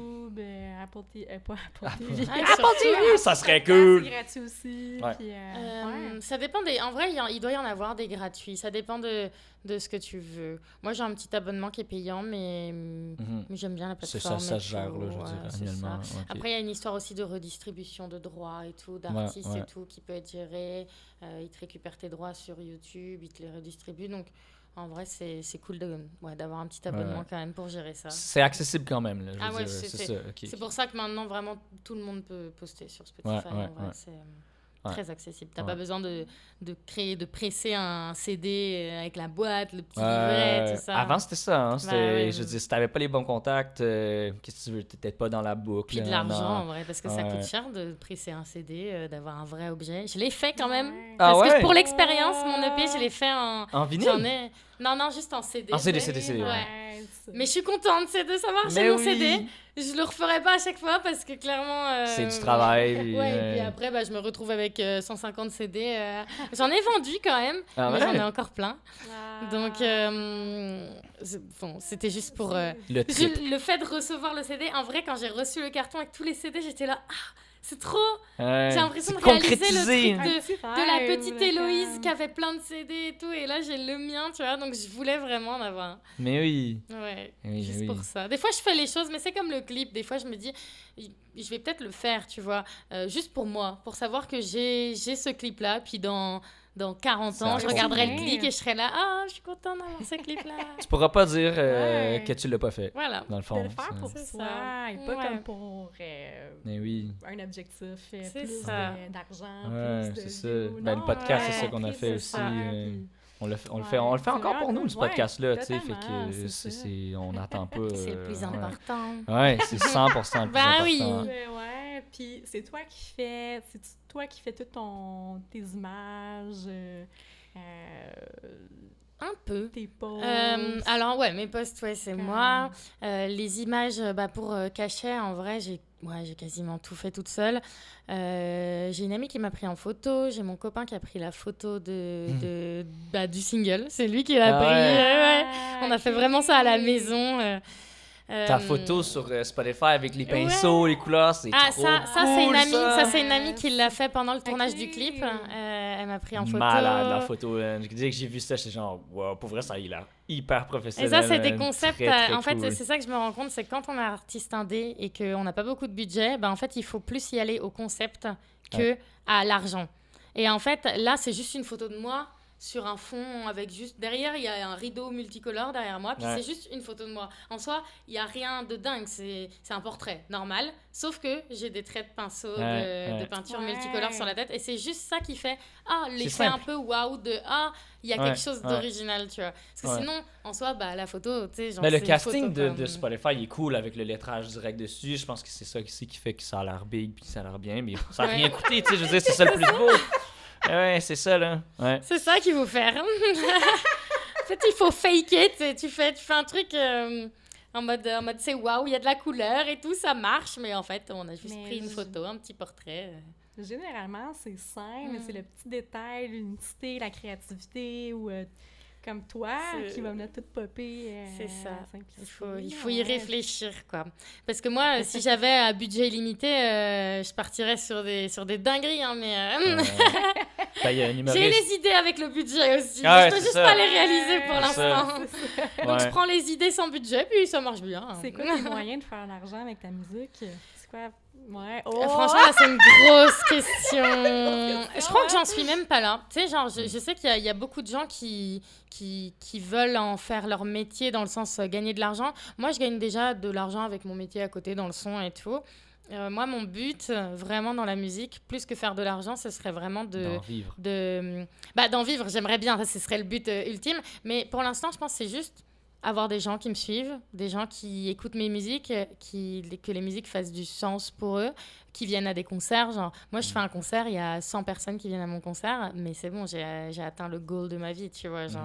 Apple TV, pas Apple Apple. TV. Ah, sur TV, ça serait cool. C'est gratuit aussi. Ouais. Puis, ouais. Ça dépend des... En vrai, il doit y en avoir des gratuits. Ça dépend de ce que tu veux. Moi, j'ai un petit abonnement qui est payant, mais Mhm. j'aime bien la C'est plateforme. ça, ça et se gère, tout. là, je veux Ouais, dire, c'est annuellement. ça. ok. Après, il y a une histoire aussi de redistribution de droits et tout, d'artistes ouais. et tout, qui peut être géré. Ils te récupèrent tes droits sur YouTube, ils te les redistribuent. Donc, en vrai, c'est cool d'avoir un petit abonnement Ouais. quand même pour gérer ça. C'est accessible quand même, là, je veux Ah ouais, dire, c'est- c'est ça. ok. C'est pour ça que maintenant, vraiment, tout le monde peut poster sur Spotify. Ouais, en vrai, ouais. c'est Ouais. très accessible. T'as Ouais. pas besoin de presser un CD avec la boîte, le petit Ouais. livret, tout ça. Avant, c'était ça. Hein, c'était, ouais. je veux dire, si t'avais pas les bons contacts, qu'est-ce que tu veux? T'étais pas dans la boucle. Puis de là, l'argent, non. en vrai, parce que ça Ouais. coûte cher de presser un CD, d'avoir un vrai objet. Je l'ai fait quand même. Ouais. Ah Parce ouais? que pour l'expérience, mon EP, je l'ai fait en... En vinyle? J'en ai... Non, juste en CD. En CD, Ouais. CD, ouais. Nice. Mais je suis contente, c'est de savoir Mais j'ai mon oui. CD. Je le referai pas à chaque fois parce que clairement... C'est du travail. Ouais, et puis après, je me retrouve avec 150 CD. J'en ai vendu quand même, Ah mais ouais? j'en ai encore plein. Ah. Donc, bon, c'était juste pour... Le trip. le fait de recevoir le CD, en vrai, quand j'ai reçu le carton avec tous les CD, j'étais là, ah, c'est trop... Ouais. J'ai l'impression C'est de réaliser concrétisé. le truc Un petit de la rêve, petite là, Héloïse comme. qui avait plein de CD et tout, et là, j'ai le mien, tu vois, donc je voulais vraiment en avoir un. Mais oui. Ouais, Oui, juste oui. pour ça. Des fois, je fais les choses, mais c'est comme le clip. Des fois, je me dis, je vais peut-être le faire, tu vois, juste pour moi, pour savoir que j'ai ce clip-là, puis dans 40 Ça ans, je reste regarderai le bien. clip et je serai là, ah, je suis contente d'avoir ce clip-là. Tu pourras pas dire Ouais. que tu l'as pas fait, Voilà. dans le De fond. le faire pour C'est soi ça. et pas Ouais. comme pour Mais oui. un objectif, C'est plus ça. d'argent, Ouais, plus de c'est views. ça. Ben, le Non, podcast, c'est ça qu'on a puis fait c'est aussi, ça, puis- On le fait, on le Ouais, fait, on le fait c'est encore pour vraiment nous, ce cool. podcast-là, tu sais, fait totalement, que c'est ça. on n'attend pas. C'est le plus ouais. important. Ouais, c'est 100% le plus Ben oui. important. Mais ouais, puis c'est toi qui fais, toutes tes images, Un peu. tes posts. Alors ouais, mes posts, ouais, c'est Comme- moi. Les images, pour Cachet, en vrai, j'ai quasiment tout fait toute seule. J'ai une amie qui m'a pris en photo. J'ai mon copain qui a pris la photo du single. C'est lui qui l'a Ah pris. ouais. Ouais. On a fait vraiment ça à la maison. Ta photo sur Spotify avec les pinceaux, les couleurs, c'est Ah, trop ça c'est une cool, amie, ça. ça c'est une amie qui l'a fait pendant le tournage Ok. du clip. Elle m'a pris en photo. Malade la photo. Dès que j'ai vu ça, j'étais genre, wow, pour vrai, ça il a l'air hyper Et professionnel. ça, c'est des man. concepts. Très, très En fait, cool. c'est ça que je me rends compte, c'est que quand on est artiste indé et qu'on n'a pas beaucoup de budget, ben, en fait, il faut plus y aller au concept que à l'argent. Et en fait, là, c'est juste une photo de moi sur un fond avec juste... Derrière, il y a un rideau multicolore derrière moi, puis Ouais. c'est juste une photo de moi. En soi, il n'y a rien de dingue, c'est un portrait normal, sauf que j'ai des traits de pinceau, de peinture Ouais. multicolore sur la tête, et c'est juste ça qui fait, l'effet simple. un peu waouh de, il y a Ouais, quelque chose ouais. d'original, tu vois. Parce que Ouais. sinon, en soi, la photo, tu sais, genre, Mais le c'est une casting photo de comme- Spotify il est cool avec le lettrage direct dessus. Je pense que c'est ça aussi qui fait que ça a l'air big puis ça a l'air bien. Mais ça n'a Ouais. rien coûté, tu sais. Je veux dire, c'est ça le plus beau. Ouais, c'est ça, là. Ouais. C'est ça qu'il faut faire. En fait, il faut fake it. Tu fais un truc en mode c'est waouh, il y a de la couleur et tout, ça marche. Mais en fait, on a juste Mais pris une photo, un petit portrait. Généralement, c'est simple, mais c'est le petit détail, l'unicité, la créativité ou comme toi C'est- qui va venir tout popper. C'est ça. à simplicité. Il faut y Ouais. réfléchir, quoi. Parce que moi, si j'avais un budget illimité, je partirais sur des dingueries, hein, mais Ben, il y a un j'ai humoriste. les idées avec le budget aussi. Ah ouais, Je peux c'est juste ça. pas les réaliser pour Ouais, c'est ça. l'instant. Donc je Ouais. prends les idées sans budget, puis ça marche bien. C'est quoi tes moyens de faire de l'argent avec ta musique? C'est quoi? Ouais. Oh! Franchement, là, c'est une grosse question. Je crois que j'en suis même pas là. Tu sais, genre, je sais qu'il y a beaucoup de gens qui veulent en faire leur métier dans le sens gagner de l'argent. Moi, je gagne déjà de l'argent avec mon métier à côté, dans le son et tout. Moi, mon but, vraiment dans la musique, plus que faire de l'argent, ce serait vraiment D'en vivre. d'en vivre. J'aimerais bien, ce serait le but ultime. Mais pour l'instant, je pense que c'est juste avoir des gens qui me suivent, des gens qui écoutent mes musiques, que les musiques fassent du sens pour eux, qui viennent à des concerts. Genre, moi, je fais un concert, il y a 100 personnes qui viennent à mon concert, mais c'est bon, j'ai atteint le goal de ma vie, tu vois. Genre,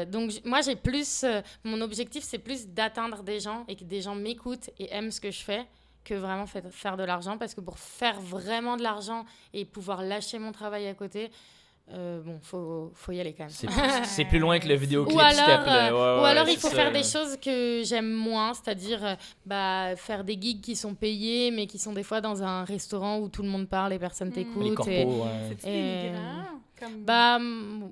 donc, moi, j'ai plus... mon objectif, c'est plus d'atteindre des gens et que des gens m'écoutent et aiment ce que je fais que vraiment faire de l'argent. Parce que pour faire vraiment de l'argent et pouvoir lâcher mon travail à côté... faut y aller quand même. C'est plus loin que le vidéoclip Ou step, là. Ouais, ou alors ouais, il faut c'est faire ça, des là. choses que j'aime moins, c'est-à-dire faire des gigs qui sont payés, mais qui sont des fois dans un restaurant où tout le monde parle et personne t'écoute. Les corpos, et- ouais. C'est-tu Et- dénigrant? Comme...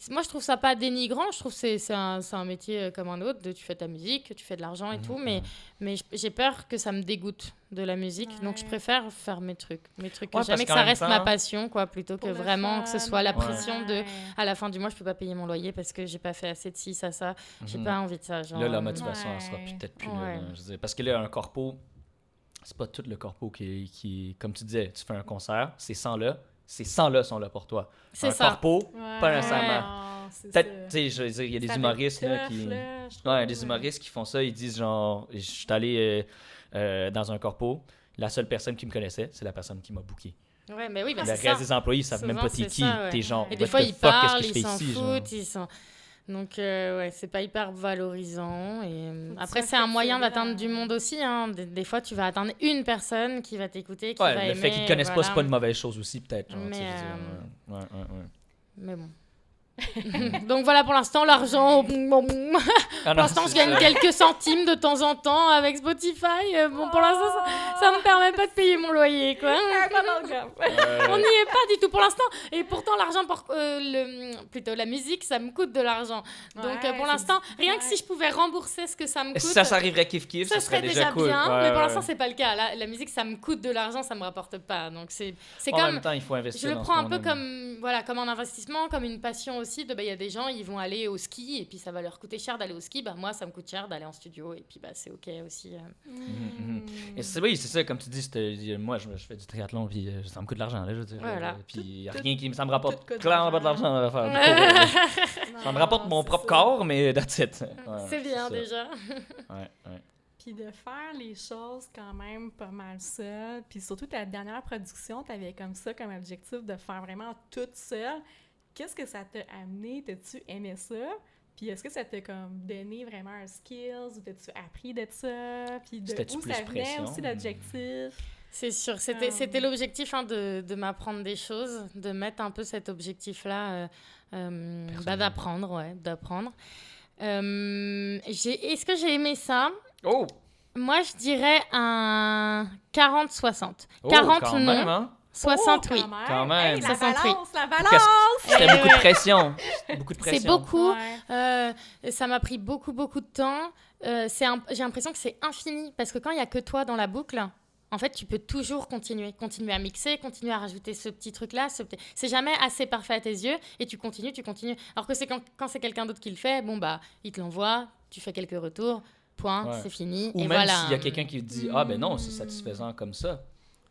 moi je trouve ça pas dénigrant, je trouve que c'est un métier comme un autre, tu fais ta musique, tu fais de l'argent et tout, mais j'ai peur que ça me dégoûte de la musique, donc je Ouais. préfère faire mes trucs Ouais, que parce jamais que qu'en ça même reste temps- ma passion, quoi, plutôt pour que le vraiment que ce fun, soit la ouais. pression de à la fin du mois je peux pas payer mon loyer parce que j'ai pas fait assez de ci, ça. J'ai pas envie de ça. Genre, Là, la motivation, elle sera Ouais. peut-être plus Ouais. là. Je veux dire, parce que là, un corpo, c'est pas tout le corpo qui, comme tu disais, tu fais un concert, ces 100-là, ces 100-là sont là pour toi. C'est un ça. corpo, Ouais. pas nécessairement. Non, c'est peut-être, ça. tu sais, je veux dire, il y a des Ça va humoristes être là, tough, qui... là, je trouve, Ouais, des humoristes qui font ça, ils disent genre, je suis allé dans un corpo, la seule personne qui me connaissait, c'est la personne qui m'a booké. Ouais, mais oui, Le c'est reste ça. des employés, ils savent même Souvent, pas t'es c'est qui, ça, ouais. t'es genre, Et des what fois, the ils fuck, parlent, qu'est-ce que je ils fais s'en ici, genre? foutent, ils sont... Donc, ouais, c'est pas hyper valorisant. Et, Faut après, que c'est un ça moyen fasse d'atteindre ça, du là. monde aussi. Hein. Des fois, tu vas atteindre une personne qui va t'écouter, qui va Ouais, le aimer. fait qu'ils te connaissent pas, c'est voilà. pas une mauvaise chose aussi, peut-être. genre, tu sais, Mais, je veux dire, ouais, ouais. Mais bon. Donc voilà, pour l'instant, l'argent... Ah Pour non, l'instant, je c'est gagne ça. quelques centimes de temps en temps avec Spotify. Bon, pour l'instant, ça me permet pas de payer mon loyer, quoi. On n'y est pas du tout pour l'instant. Et pourtant, l'argent, plutôt la musique, ça me coûte de l'argent. Donc, Ouais, pour c'est l'instant, du- rien que ouais. si je pouvais rembourser ce que ça me coûte, Ça s'arriverait kiff-kiff, ça serait déjà cool. bien. Ouais, Mais pour ouais. l'instant, c'est pas le cas. La musique, ça me coûte de l'argent, ça me rapporte pas. Donc, c'est En comme... même temps, il faut Je investir le dans ce prends un qu'on peu aime. comme un investissement, comme une passion aussi. Il y a des gens, ils vont aller au ski et puis ça va leur coûter cher d'aller au ski. Moi, ça me coûte cher d'aller en studio et puis c'est OK aussi. Et oui, c'est ça, comme tu dis, moi je fais du triathlon, puis ça me coûte de l'argent, là, je veux dire. Voilà. Puis y a Tout- rien qui ça me rapporte tout coûte de clairement pas de l'argent. l'argent à faire. Ça me rapporte mon propre corps, mais that's it. Ouais, C'est bien ça. déjà. Ouais, ouais. Puis de faire les choses quand même pas mal seule. Puis surtout, ta dernière production, tu avais comme ça comme objectif de faire vraiment toute seule. Qu'est-ce que ça t'a amené? T'as-tu aimé ça? Puis est-ce que ça t'a comme donné vraiment un skills ou t'as-tu appris de ça? Puis de C'était-tu où plus ça venait pression? aussi l'objectif? C'est sûr, c'était l'objectif de m'apprendre des choses, de mettre un peu cet objectif-là, d'apprendre. Est-ce que j'ai aimé ça? Oh! Moi, je dirais un 40-60. Oh, 40 quand non, même, hein? 60 oui. Quand même. Hey, la 60, oui. balance, la Qu'est-ce- balance! C'était beaucoup de pression. Beaucoup de C'est pression. beaucoup. Ouais. Ça m'a pris beaucoup de temps. J'ai l'impression que c'est infini parce que quand il n'y a que toi dans la boucle, en fait, tu peux toujours continuer à mixer, continuer à rajouter ce petit truc-là. C'est jamais assez parfait à tes yeux et tu continues. Alors que c'est quand c'est quelqu'un d'autre qui le fait, bon, bah, il te l'envoie, tu fais quelques retours, point, Ouais. c'est fini. Ou et même voilà. s'il y a quelqu'un qui te dit ah ben non, c'est satisfaisant comme ça.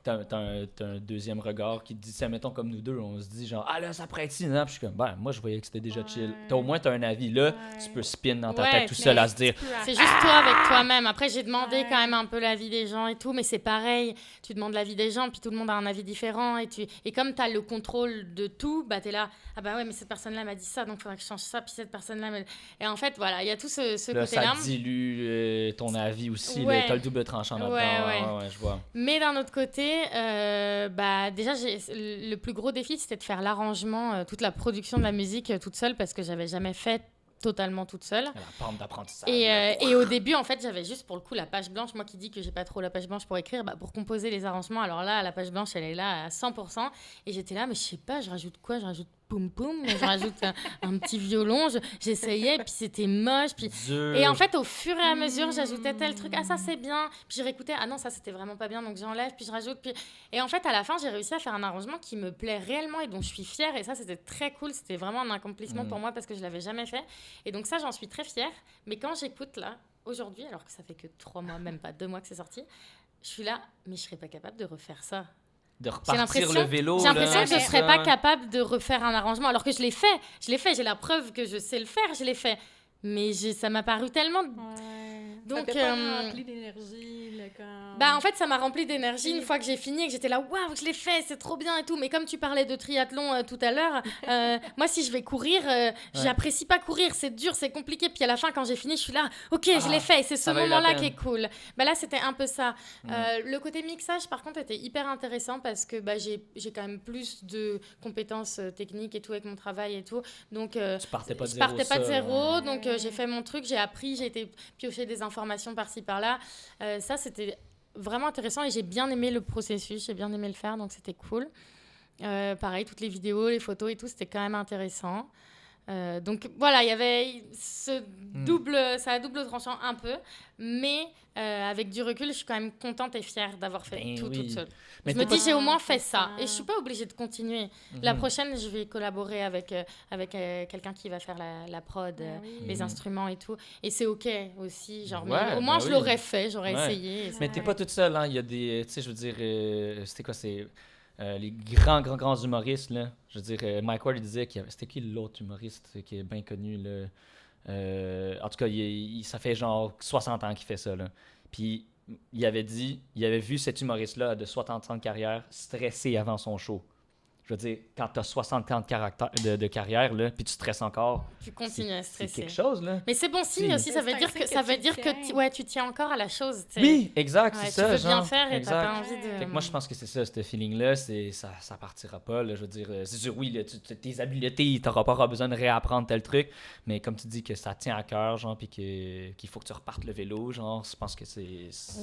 T'as un deuxième regard qui te dit, ça mettons comme nous deux, on se dit genre ah là ça pourrait être si, non? Puis je suis comme ben moi je voyais que c'était déjà chill. Au moins t'as un avis là, tu peux spin dans ta Ouais, tête tout seul mais à se dire C'est juste toi avec toi-même. Après, j'ai demandé Ouais. quand même un peu l'avis des gens et tout, mais c'est pareil. Tu demandes l'avis des gens, puis tout le monde a un avis différent. Et comme tu as le contrôle de tout, bah, tu es là, ah bah ouais, mais cette personne-là m'a dit ça, donc il faudrait que je change ça, puis cette personne-là... Et en fait, voilà, il y a tout ce là, côté-là. ça dilue ton avis aussi. Ouais. T'as le double tranchant là-dedans. Ouais. Ouais, je vois. Mais d'un autre côté, bah, déjà, le plus gros défi, c'était de faire l'arrangement, toute la production de la musique toute seule, parce que j'avais jamais fait totalement toute seule. La pente d'apprentissage. Et au début, en fait, j'avais juste pour le coup la page blanche. Moi qui dis que j'ai pas trop la page blanche pour écrire, bah, pour composer les arrangements, alors là, la page blanche, elle est là à 100%. Et j'étais là, mais je sais pas, je rajoute quoi? Je rajoute poum poum, je rajoute un petit violon. J'essayais, puis c'était moche. Puis... Dur. Et en fait, au fur et à mesure, j'ajoutais tel truc. Ah, ça, c'est bien. Puis je réécoutais. Ah non, ça, c'était vraiment pas bien. Donc j'enlève, puis je rajoute. Puis... Et en fait, à la fin, j'ai réussi à faire un arrangement qui me plaît réellement et dont je suis fière. Et ça, c'était très cool. C'était vraiment un accomplissement pour moi parce que je l'avais jamais fait. Et donc ça, j'en suis très fière. Mais quand j'écoute là, aujourd'hui, alors que ça fait que 3 mois, même pas 2 mois que c'est sorti, je suis là, mais je serais pas capable de refaire ça. De repartir le vélo. J'ai l'impression là, que je c'est serais ça. pas capable de refaire un arrangement, alors que je l'ai fait, j'ai la preuve que je sais le faire, je l'ai fait. Mais ça m'a paru tellement... Donc, Donc, ça t'a pas rempli d'énergie, là, quand... Bah, en fait, ça m'a rempli d'énergie une fois que j'ai fini et que j'étais là, waouh, je l'ai fait, c'est trop bien et tout. Mais comme tu parlais de triathlon tout à l'heure, moi, si je vais courir, j'apprécie pas courir, c'est dur, c'est compliqué. Puis à la fin, quand j'ai fini, je suis là, ok, je l'ai fait. Et c'est ce ça valait la moment-là peine. qui est cool. Bah, là, c'était un peu ça. Le côté mixage, par contre, était hyper intéressant parce que bah, j'ai quand même plus de compétences techniques et tout avec mon travail et tout. Donc, Tu partais pas de je zéro. partais pas de ça, zéro, ouais. donc j'ai fait mon truc, j'ai appris, j'ai été piocher des informations par-ci par-là. Ça, c'était vraiment intéressant et j'ai bien aimé le processus, j'ai bien aimé le faire, donc c'était cool. Pareil, toutes les vidéos, les photos et tout, c'était quand même intéressant. Donc voilà, il y avait ça a double tranchant un peu, mais avec du recul, je suis quand même contente et fière d'avoir fait Ben tout oui. toute seule. Mais Je me t'es dis, pas- j'ai au moins fait c'est ça. ça. Et je suis pas obligée de continuer. La prochaine, je vais collaborer avec quelqu'un qui va faire la prod, les instruments et tout. Et c'est OK aussi. Genre, mais Ouais, au moins, ben je oui. l'aurais fait, j'aurais Ouais. essayé. et Mais ça- t'es pas toute seule, hein. Il y a des. Tu sais, je veux dire, c'était quoi? C'est les grands humoristes, là. Je veux dire, Mike Ward, il disait c'était qui l'autre humoriste qui est bien connu, là? En tout cas, ça fait genre 60 ans qu'il fait ça, là. Puis il avait vu cet humoriste-là de 60 ans de carrière stressé avant son show. Je veux dire, quand t'as 60 ans de carrière, là, puis tu stresses encore, Tu continues à c'est stresser. quelque chose, là. Mais c'est bon signe Si. aussi, ça veut C'est un dire signe que, que ça tu veut dire tiens. que tu tiens encore à la chose. tu sais. Oui, exact, Ouais, c'est tu ça, veux genre. bien faire et exact. t'as pas envie de... Fait que moi, je pense que c'est ça, ce feeling-là, ça partira pas. Là, je veux dire, c'est sûr, oui, là, tes habiletés, t'auras pas besoin de réapprendre tel truc, mais comme tu dis que ça tient à cœur, genre, puis qu'il faut que tu repartes le vélo, genre, je pense que ça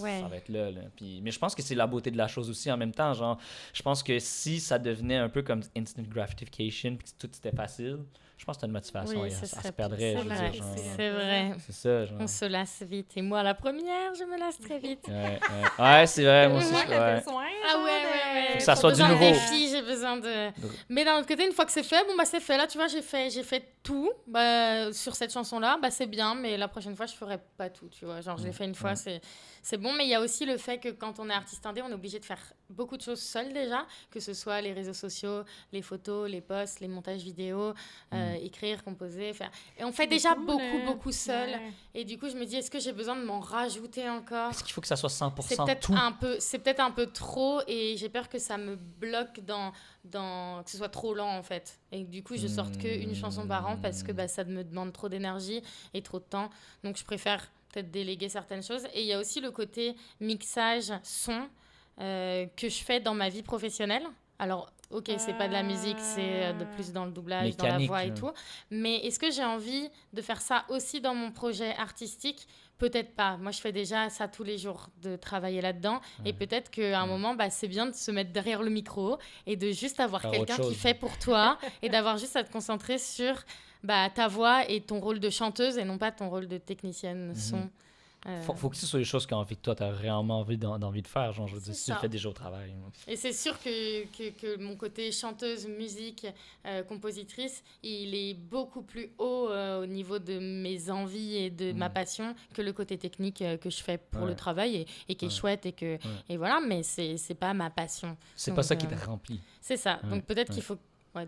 va être là. Mais je pense que c'est la beauté de la chose aussi en même temps, genre, je pense que si ça devenait un peu comme instant gratification, puis que tout était facile, je pense que t'as une motivation, Oui, et ce ça serait se perdrait, plus- je veux c'est dire, vrai, genre. c'est vrai. C'est ça, genre. On se lasse vite. Et moi, la première, je me lasse très vite. Ouais, c'est vrai, moi aussi. Moi, ouais. t'as besoin, Ah genre, ouais. Faut que ça J'ai soit du besoin de nouveau. défis, j'ai besoin de... Mais d'un autre côté, une fois que c'est fait, bon bah c'est fait. Là, tu vois, j'ai fait tout sur cette chanson-là. Bah c'est bien, mais la prochaine fois, je ferai pas tout, tu vois. Genre, je l'ai fait une fois, c'est bon. Mais il y a aussi le fait que quand on est artiste indé, on est obligé de faire beaucoup de choses seul déjà, que ce soit les réseaux sociaux, les photos, les posts, les montages vidéo, écrire, composer, faire... Et on fait déjà beaucoup seul. Ouais. Et du coup, je me dis, est-ce que j'ai besoin de m'en rajouter encore? Est-ce qu'il faut que ça soit 100% C'est peut-être tout? c'est peut-être un peu trop et j'ai peur que ça me bloque que ce soit trop lent en fait et que du coup je sorte qu'une chanson par an parce que bah, ça me demande trop d'énergie et trop de temps, donc je préfère peut-être déléguer certaines choses. Et il y a aussi le côté mixage son que je fais dans ma vie professionnelle. Alors ok, c'est pas de la musique, c'est de plus dans le doublage, dans la Mécanique, voix et là. tout. Mais est-ce que j'ai envie de faire ça aussi dans mon projet artistique? Peut-être pas. Moi, je fais déjà ça tous les jours, de travailler là-dedans. Et peut-être qu'à un moment, c'est bien de se mettre derrière le micro et de juste avoir Faire quelqu'un autre qui chose. fait pour toi et d'avoir juste à te concentrer sur ta voix et ton rôle de chanteuse et non pas ton rôle de technicienne son. Faut que ce soit des choses que toi, t'as réellement d'envie de faire. Genre, je veux dire, C'est si tu le ça. fais déjà au travail. Et c'est sûr que mon côté chanteuse, musique, compositrice, il est beaucoup plus haut au niveau de mes envies et de ma passion que le côté technique que je fais pour le travail et qui est chouette et voilà, mais c'est pas ma passion. C'est Donc, pas ça qui te remplit. C'est ça. Ouais, Donc peut-être ouais. qu'il faut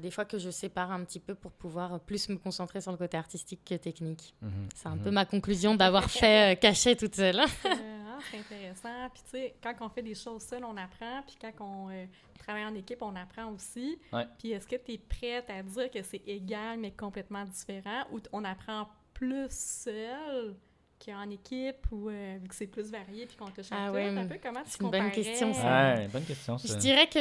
des fois que je sépare un petit peu pour pouvoir plus me concentrer sur le côté artistique que technique. C'est un peu ma conclusion d'avoir fait cacher toute seule. C'est intéressant. Puis, tu sais, quand on fait des choses seules, on apprend. Puis, quand on travaille en équipe, on apprend aussi. Ouais. Puis, est-ce que tu es prête à dire que c'est égal, mais complètement différent, ou on apprend plus seul qu'en équipe, ou vu que c'est plus varié, puis qu'on touche à tout? ouais, Un peu comment tu c'est une bonne comparais? question, ça. Ouais, bonne question, ça. Je dirais que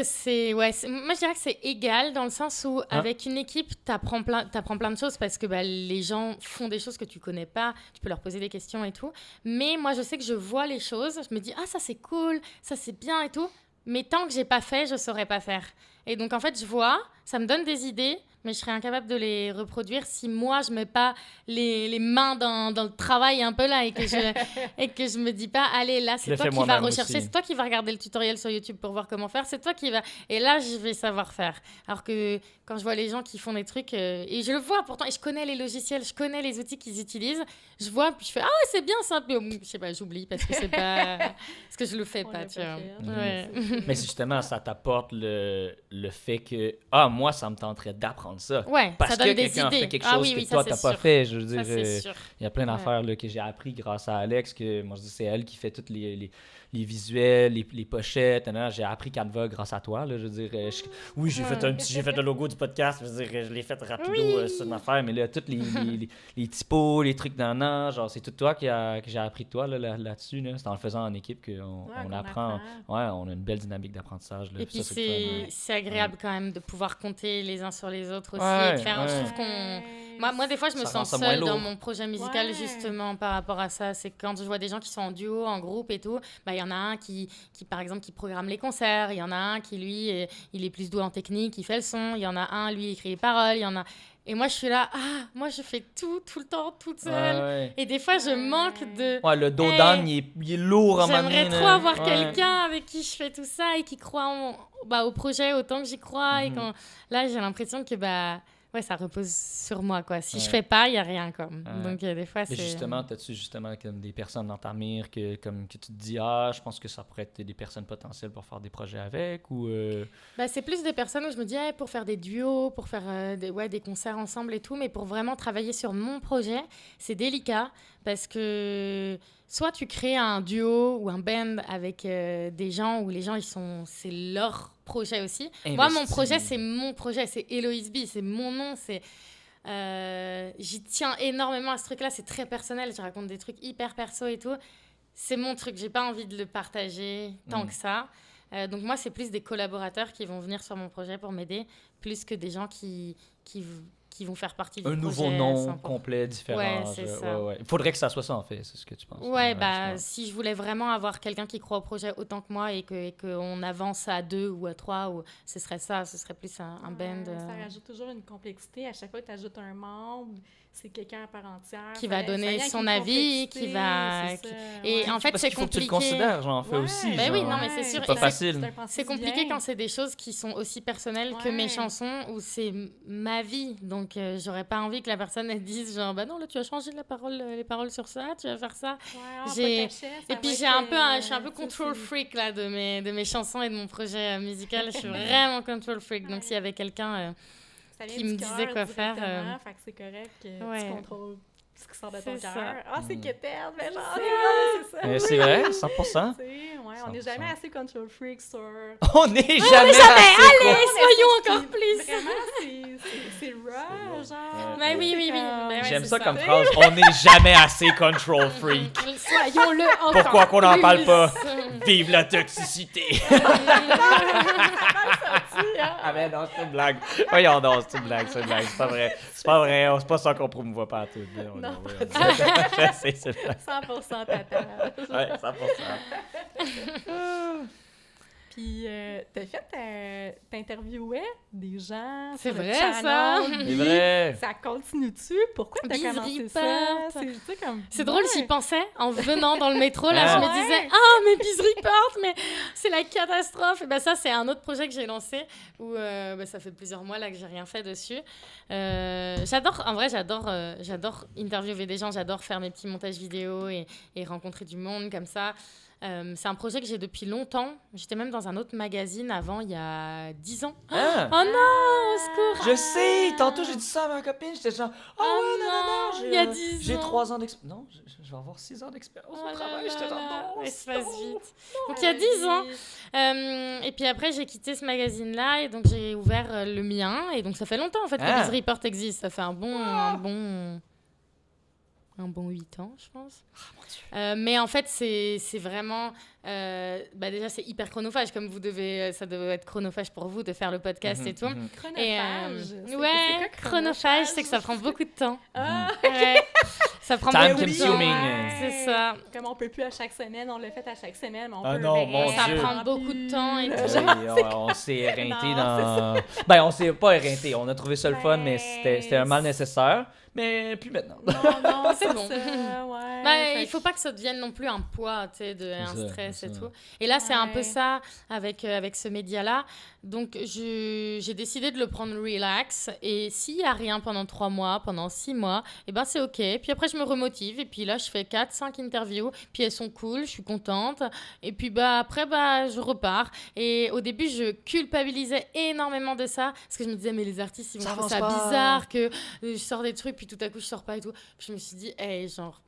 moi je dirais que c'est égal dans le sens où avec une équipe, t'apprends plein de choses parce que les gens font des choses que tu connais pas, tu peux leur poser des questions et tout. Mais moi je sais que je vois les choses, je me dis ça c'est cool, ça c'est bien et tout. Mais tant que j'ai pas fait, je saurais pas faire. Et donc en fait je vois, ça me donne des idées, mais je serais incapable de les reproduire si moi je mets pas les mains dans le travail un peu là et que je me dis pas allez là c'est toi qui vas rechercher, c'est toi qui vas regarder le tutoriel sur YouTube pour voir comment faire, c'est toi qui va et là je vais savoir faire. Alors que quand je vois les gens qui font des trucs et je le vois pourtant et je connais les logiciels, je connais les outils qu'ils utilisent, je vois puis je fais ouais c'est bien ça, puis je sais pas, j'oublie parce que c'est pas parce que je le fais pas, tu vois. Ouais. Mais c'est justement ça t'apporte le fait que moi ça me tenterait d'apprendre ça. Ouais, parce ça donne que des quelqu'un idées. fait quelque chose que toi t'as pas fait. Je veux dire, il y a plein d'affaires là, que j'ai appris grâce à Alex, que moi je dis c'est elle qui fait toutes les visuels, les pochettes. J'ai appris Canva grâce à toi. Là, je veux dire, j'ai fait le logo du podcast. Je veux dire, je l'ai fait rapido sur une affaire, mais là, tous les typos, les trucs genre, c'est tout toi que j'ai appris de toi là-dessus. Là. C'est en le faisant en équipe qu'on apprend. Ouais, on a une belle dynamique d'apprentissage. Là, et puis ça, c'est agréable quand même de pouvoir compter les uns sur les autres aussi et de faire. Je trouve qu'on. Moi, des fois, je me sens seule dans mon projet musical justement par rapport à ça. C'est quand je vois des gens qui sont en duo, en groupe et tout, il y en a un qui, par exemple, qui programme les concerts. Il y en a un qui, lui, il est plus doué en technique, il fait le son. Il y en a un, lui, il écrit les paroles. Il y en a... Et moi, je suis là, moi, je fais tout le temps, toute seule. Et des fois, je manque de... Ouais, le dos d'âne, il est lourd en manière. J'aimerais trop avoir quelqu'un avec qui je fais tout ça et qui croit au projet autant que j'y crois. Et quand... Là, j'ai l'impression que... ça repose sur moi, quoi. Si je fais pas, il y a rien, comme. Donc, des fois, c'est... Mais justement, t'as-tu comme des personnes dans ta mire que tu te dis, je pense que ça pourrait être des personnes potentielles pour faire des projets avec, ou... c'est plus des personnes où je me dis, pour faire des duos, pour faire des concerts ensemble et tout, mais pour vraiment travailler sur mon projet, c'est délicat, parce que... Soit tu crées un duo ou un band avec des gens où les gens, c'est leur projet aussi. Moi, mon projet, c'est mon projet, c'est Héloïse B, c'est mon nom, j'y tiens énormément à ce truc-là, c'est très personnel, je raconte des trucs hyper perso et tout. C'est mon truc, j'ai pas envie de le partager tant que ça. Donc moi, c'est plus des collaborateurs qui vont venir sur mon projet pour m'aider, plus que des gens qui vont faire partie du projet. Un nouveau nom complet, différent. Ouais, c'est ça. Il faudrait que ça soit ça, en fait, c'est ce que tu penses. Ouais, si je voulais vraiment avoir quelqu'un qui croit au projet autant que moi et qu'on avance à 2 ou à 3, ce serait plus un band. Ça rajoute toujours une complexité. À chaque fois que tu ajoutes un membre, c'est quelqu'un à part entière. Qui va donner son avis, qui va... Et en fait, c'est compliqué. Il faut que tu le considères, j'en fais aussi. Oui, non, mais c'est sûr. C'est pas facile. C'est compliqué quand c'est des choses qui sont aussi personnelles que mes chansons, où c'est ma vie. Donc, j'aurais pas envie que la personne elle dise genre, non, là, tu as changé les paroles sur ça, tu vas faire ça. Et puis, je suis un peu control freak là, de mes chansons et de mon projet musical. Je suis vraiment control freak. Donc, s'il y avait quelqu'un... qui me disait quoi faire. Fait que c'est correct que tu contrôles ce qui sort de ton cœur. C'est quétaine, mais genre, c'est ça. C'est vrai, 100%. On n'est jamais assez control freak sur... On n'est jamais assez... Allez, soyons encore plus! Vraiment, c'est raw, genre... Oui. J'aime ça comme phrase. On n'est jamais assez control freak. Soyons-le encore Pourquoi qu'on n'en parle pas? plus. Vive la toxicité! Ah ben non, c'est une blague. Voyons donc, c'est une blague. C'est pas vrai. C'est pas ça qu'on promouvoit pas à tout. Non, Je sais, c'est vrai. 100% tata. Ouais, 100%. Puis, t'interviewais des gens. C'est sur le vrai, channel, ça. C'est puis vrai. Ça continue-tu? Pourquoi t'as Biz commencé ça? Report. Tu sais, comme... C'est drôle, j'y pensais en venant dans le métro. Là, Ah. je me disais, ah, mais Biz Report, mais c'est la catastrophe. Et ben ça, c'est un autre projet que j'ai lancé où ça fait plusieurs mois là que j'ai rien fait dessus. J'adore interviewer des gens, j'adore faire mes petits montages vidéo et rencontrer du monde comme ça. C'est un projet que j'ai depuis longtemps. J'étais même dans un autre magazine avant, il y a 10 ans. Ah. Oh non, au secours! Je sais, tantôt j'ai dit ça à ma copine, j'étais genre, Oh non, il y a 10 ans. j'ai 3 ans d'expérience. Non, je vais avoir 6 ans d'expérience Oh au là travail, là j'étais genre, là, non, mais ça passe non. vite. Donc il y a 10 ans. Et puis après, j'ai quitté ce magazine-là et donc j'ai ouvert le mien. Et donc ça fait longtemps en fait que Ah. Biz Report existe. Ça fait un bon 8 ans, je pense. Mais en fait, c'est vraiment... déjà, c'est hyper chronophage, comme ça devait être chronophage pour vous de faire le podcast et tout. Chronophage. C'est Ouais, quoi, chronophage, c'est que ça prend beaucoup de temps. Ah, Ouais, ça prend Time beaucoup de temps. consuming. C'est ça. Comme on peut plus à chaque semaine, on le fait à chaque semaine, mais on Ah peut non, mon vraiment Ça Dieu. prend beaucoup de temps et tout. Oui, on s'est éreinté Non, dans... Ben, on s'est pas éreinté. On a trouvé ça le fun, mais Ouais. c'était un mal nécessaire. Mais plus maintenant. Non, C'est c'est bon. bon. Ça, ouais. Bah, Fait il faut pas que ça devienne non plus un poids, tu sais, un C'est ça, stress c'est et ça. tout. Et là, c'est un peu Ouais. ça avec ce média-là. Donc, j'ai décidé de le prendre relax. Et s'il y a rien pendant 3 mois, pendant 6 mois, eh ben c'est OK. Puis après, je me remotive. Et puis là, je fais 4-5 interviews. Puis elles sont cool, je suis contente. Et puis après, je repars. Et au début, je culpabilisais énormément de ça. Parce que je me disais, mais les artistes, ils vont Ça trouver ça avance pas. bizarre que je sors des trucs, puis tout à coup, je sors pas et tout. Puis je me suis dit, hey, genre...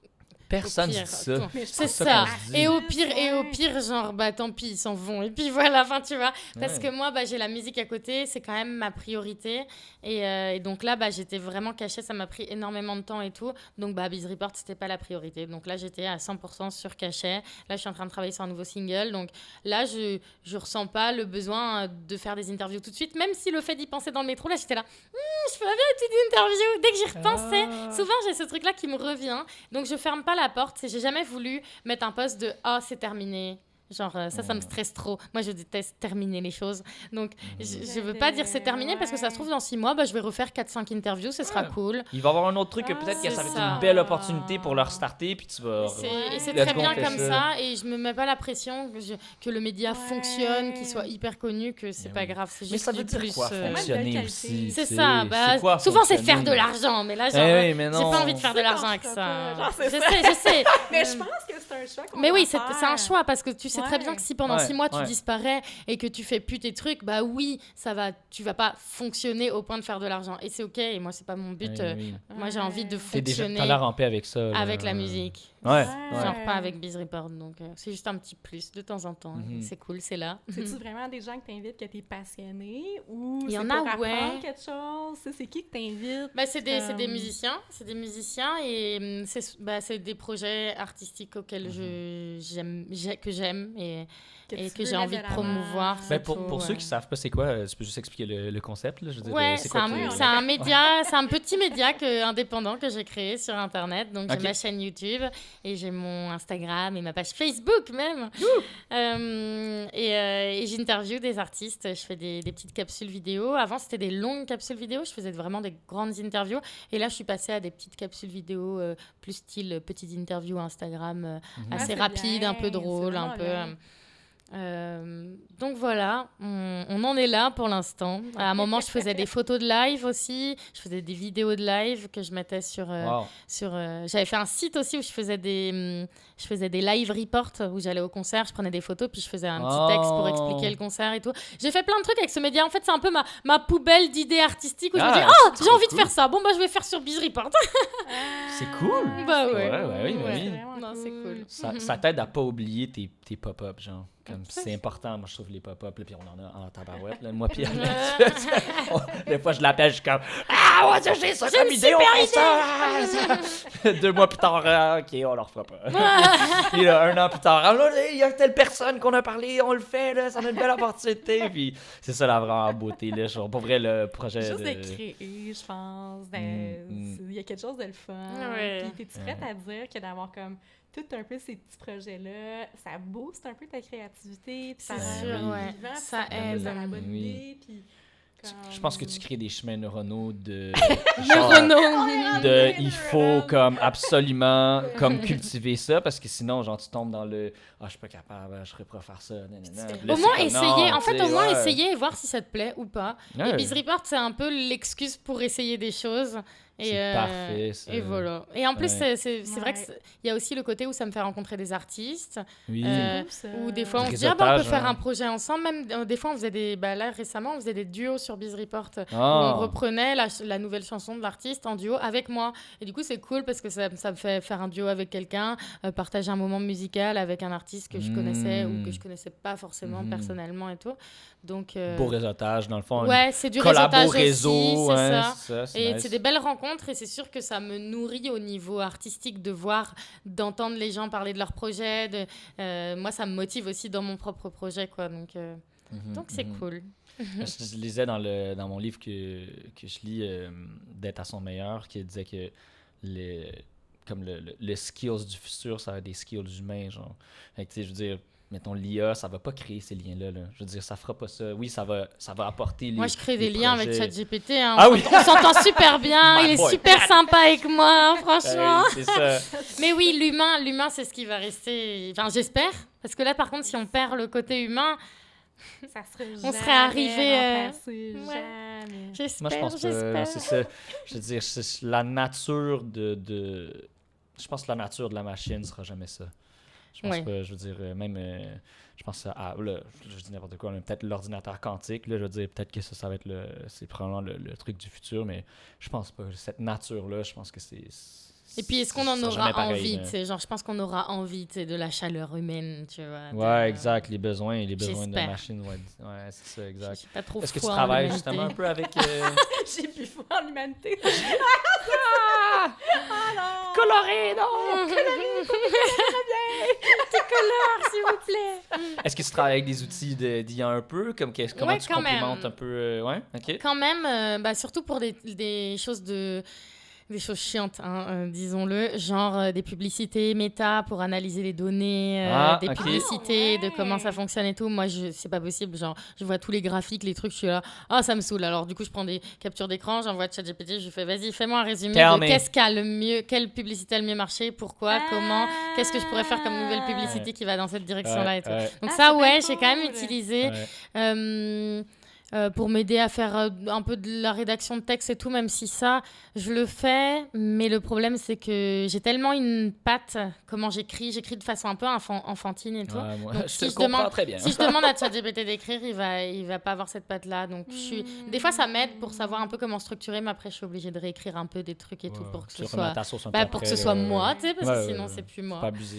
Personne Au dit pire, ça. attends. Mais je C'est pense ça ça. qu'on se dit. Et au pire, genre, tant pis, ils s'en vont. Et puis voilà, enfin, tu vois. Parce Ouais. que moi, j'ai la musique à côté, c'est quand même ma priorité. Et donc là, j'étais vraiment cachée, ça m'a pris énormément de temps et tout. Donc, Biz Report, c'était pas la priorité. Donc là, j'étais à 100% sur cachet. Là, je suis en train de travailler sur un nouveau single. Donc là, je ressens pas le besoin de faire des interviews tout de suite. Même si le fait d'y penser dans le métro, là, j'étais là, je ferais bien une petite interview. Dès que j'y repensais, souvent, j'ai ce truc-là qui me revient. Donc, je ferme pas la porte. J'ai jamais voulu mettre un post de « Ah, c'est terminé ». Genre, ça me stresse trop. Moi, je déteste terminer les choses. Donc, je veux pas dire c'est terminé parce que ça se trouve, dans 6 mois, je vais refaire 4-5 interviews. Ce sera Ouais. cool. Il va y avoir un autre truc que peut-être que c'est ça va être ça. une belle opportunité pour leur starter, puis tu vas... Et c'est Let's très go, bien on fait comme ça. ça. Et je me mets pas la pression que le média Ouais. fonctionne, qu'il soit hyper connu, que c'est Mais pas oui. grave. C'est Mais juste ça veut du dire plus. quoi, Vraiment de fonctionner belle aussi? qualité. C'est tu ça. sais? C'est quoi Souvent, c'est faire fonctionner? de l'argent. Mais là, genre, Eh oui, mais j'ai non. pas envie de faire de Ça l'argent t'en avec fera ça. pas. Genre, c'est Je sais. Mais je pense que c'est un choix qu'on Mais doit oui, c'est faire. un choix parce que tu sais très Ouais. bien que si pendant Ouais, 6 mois tu ouais. disparais et que tu fais plus tes trucs, oui, tu vas pas fonctionner au point de faire de l'argent. Et c'est OK. Et moi, c'est pas mon but. Oui. Moi, j'ai envie de T'es déjà fonctionner t'as l'air en paix avec ça. là. avec la musique. Ouais. Genre pas avec Biz Report. Donc, c'est juste un petit plus de temps en temps. Mhm. C'est cool, c'est là. C'est-tu vraiment des gens que t'invites que t'es passionné ou Il y c'est en pour a, apprendre ouais. quelque chose? C'est qui que t'invites? C'est des musiciens. C'est des musiciens et c'est des projets artistiques auxquels que j'aime et tu que veux j'ai envie de mettre de promouvoir. l'avant? Ben, surtout, pour ceux ouais. qui savent pas c'est quoi, tu peux juste expliquer le concept, là, je veux dire, Ouais, c'est c'est quoi un, qui- c'est un média, c'est un petit média indépendant que j'ai créé sur Internet. Donc, Ok. j'ai ma chaîne YouTube et j'ai mon Instagram et ma page Facebook même. Et j'interviewe des artistes. Je fais des petites capsules vidéo. Avant, c'était des longues capsules vidéo. Je faisais vraiment des grandes interviews. Et là, je suis passée à des petites capsules vidéo plus style petites interviews Instagram assez c'est rapides, bien, un peu c'est drôles, un vraiment peu... bien. Donc voilà, on en est là pour l'instant. À un moment, je faisais des photos de live aussi. Je faisais des vidéos de live que je mettais sur... Wow. J'avais fait un site aussi où je faisais des live reports où j'allais au concert, je prenais des photos puis je faisais un petit texte pour expliquer le concert et tout. J'ai fait plein de trucs avec ce média. En fait, c'est un peu ma poubelle d'idées artistiques où je me dis c'est j'ai envie de cool. faire ça. Bon, je vais faire sur Biz Report. C'est cool. Bah ouais. Oui. C'est vraiment Non, c'est cool. Ça t'aide à pas oublier tes pop-up, genre. Comme c'est important, moi je trouve les pop-up, là, puis on en a en tabarouette, là, moi puis Alex. Des fois je l'appelle, je suis comme Ah, ouais, j'ai ça comme idée, on fait ça! 2 mois plus tard, ok, on le refera pas. Puis là, 1 an plus tard, ah, là, il y a telle personne qu'on a parlé, on le fait, là, ça a une belle opportunité. Puis c'est ça la vraie beauté, là. Genre, pour vrai, le projet. Juste de créer, je pense. Il y a quelque chose de le fun. Ouais. Puis t'es-tu prête à dire que d'avoir comme tout un peu ces petits projets-là, ça booste un peu ta créativité, puis ça C'est rend sûr, ouais. vivant, puis Ça te met aide. dans la bonne Oui. idée, puis Je pense que tu crées des chemins neuronaux de. Renaud. Il faut comme absolument comme cultiver ça parce que sinon genre tu tombes dans le je suis pas capable, je serais pas faire ça. Nanana. Puis là, Au c'est moins comme, essayer, non, en fait, tu sais, au moins ouais. essayer et voir si ça te plaît ou pas. Ouais. Et Biz Report, c'est un peu l'excuse pour essayer des choses. Et, C'est parfait, ça. Et voilà. Et en plus, Ouais. c'est vrai Ouais. qu'il y a aussi le côté où ça me fait rencontrer des artistes. Oui. Ou des fois, Le on se dit, ah, bah, on peut réseautage, faire hein. un projet ensemble. Même des fois, on faisait des. Bah, là, récemment, on faisait des duos sur Biz Report. Où Ah. on reprenait la nouvelle chanson de l'artiste en duo avec moi. Et du coup, c'est cool parce que ça me fait faire un duo avec quelqu'un, partager un moment musical avec un artiste que je connaissais ou que je connaissais pas forcément personnellement et tout. Donc, Beau réseautage dans le fond. ouais, c'est du collabo réseautage réseau, aussi, c'est ouais, ça. c'est ça, c'est Et nice. c'est des belles rencontres et c'est sûr que ça me nourrit au niveau artistique de voir, d'entendre les gens parler de leurs projets. Moi, ça me motive aussi dans mon propre projet, quoi. Donc c'est cool. Je lisais dans mon livre que je lis, d'être à son meilleur, qui disait que les skills du futur, ça va être des skills humains, genre. Fait que, tu sais, je veux dire, mettons, l'IA, ça va pas créer ces liens-là, là. Je veux dire, ça fera pas ça. Oui, ça va apporter les Moi, je crée les des liens avec projets. ChatGPT. Hein. Ah oui! On s'entend super bien. My Il est boy. super sympa avec moi, hein, franchement. C'est ça. Mais oui, l'humain, c'est ce qui va rester. Enfin, j'espère. Parce que là, par contre, si on perd le côté humain, ça serait on serait arrivé, remplacé, ouais. jamais. j'espère, Moi, je pense j'espère. que c'est ça. Je veux dire, c'est la nature je pense que la nature de la machine sera jamais ça. Je pense Ouais. pas, je veux dire, même, je pense à, là, je dis n'importe quoi, mais peut-être l'ordinateur quantique, là, je veux dire, peut-être que ça va être c'est probablement le truc du futur, mais je pense pas. Cette nature-là, je pense que c'est... Et puis, est-ce qu'on en ça sera jamais aura pareil, envie, là. tu sais, genre, je pense qu'on aura envie, tu sais, de la chaleur humaine, tu vois. Ouais, exact, les besoins de J'espère. la machine, ouais, c'est ça, Je exact. suis pas trop Est-ce que tu foi en travailles l'humanité. justement un peu avec... J'ai plus foi en l'humanité. Coloré, non! S'il vous plaît. Est-ce que tu travailles avec des outils d'IA un peu? Comment Ouais, tu quand même. complémentes un peu? Ouais, ok. Quand même, surtout pour des choses des choses chiantes, hein, disons-le, genre des publicités méta pour analyser les données, des ok. publicités, de Ouais. comment ça fonctionne et tout. Moi, c'est pas possible. Genre, je vois tous les graphiques, les trucs, je suis là, ça me saoule. Alors, du coup, je prends des captures d'écran, j'envoie à ChatGPT, je lui fais, vas-y, fais-moi un résumé Tell de me. qu'est-ce qui a le mieux, quelle publicité a le mieux marché, pourquoi, comment, qu'est-ce que je pourrais faire comme nouvelle publicité qui va dans cette direction-là et tout. Ouais, Donc Ah, ça, c'est ouais, bien j'ai quand même cool. utilisé. ouais. Pour m'aider à faire un peu de la rédaction de texte et tout, même si ça, je le fais. Mais le problème, c'est que j'ai tellement une patte, comment j'écris de façon un peu enfantine et tout. Ouais, moi, Donc, je si te je comprends demande- très bien. Si je demande à ChatGPT d'écrire, il va pas avoir cette patte-là. Donc, des fois, ça m'aide pour savoir un peu comment structurer, mais après, je suis obligée de réécrire un peu des trucs et tout pour que ce soit... pour que ce soit moi, tu sais, parce que sinon, c'est plus Pas moi. abusé.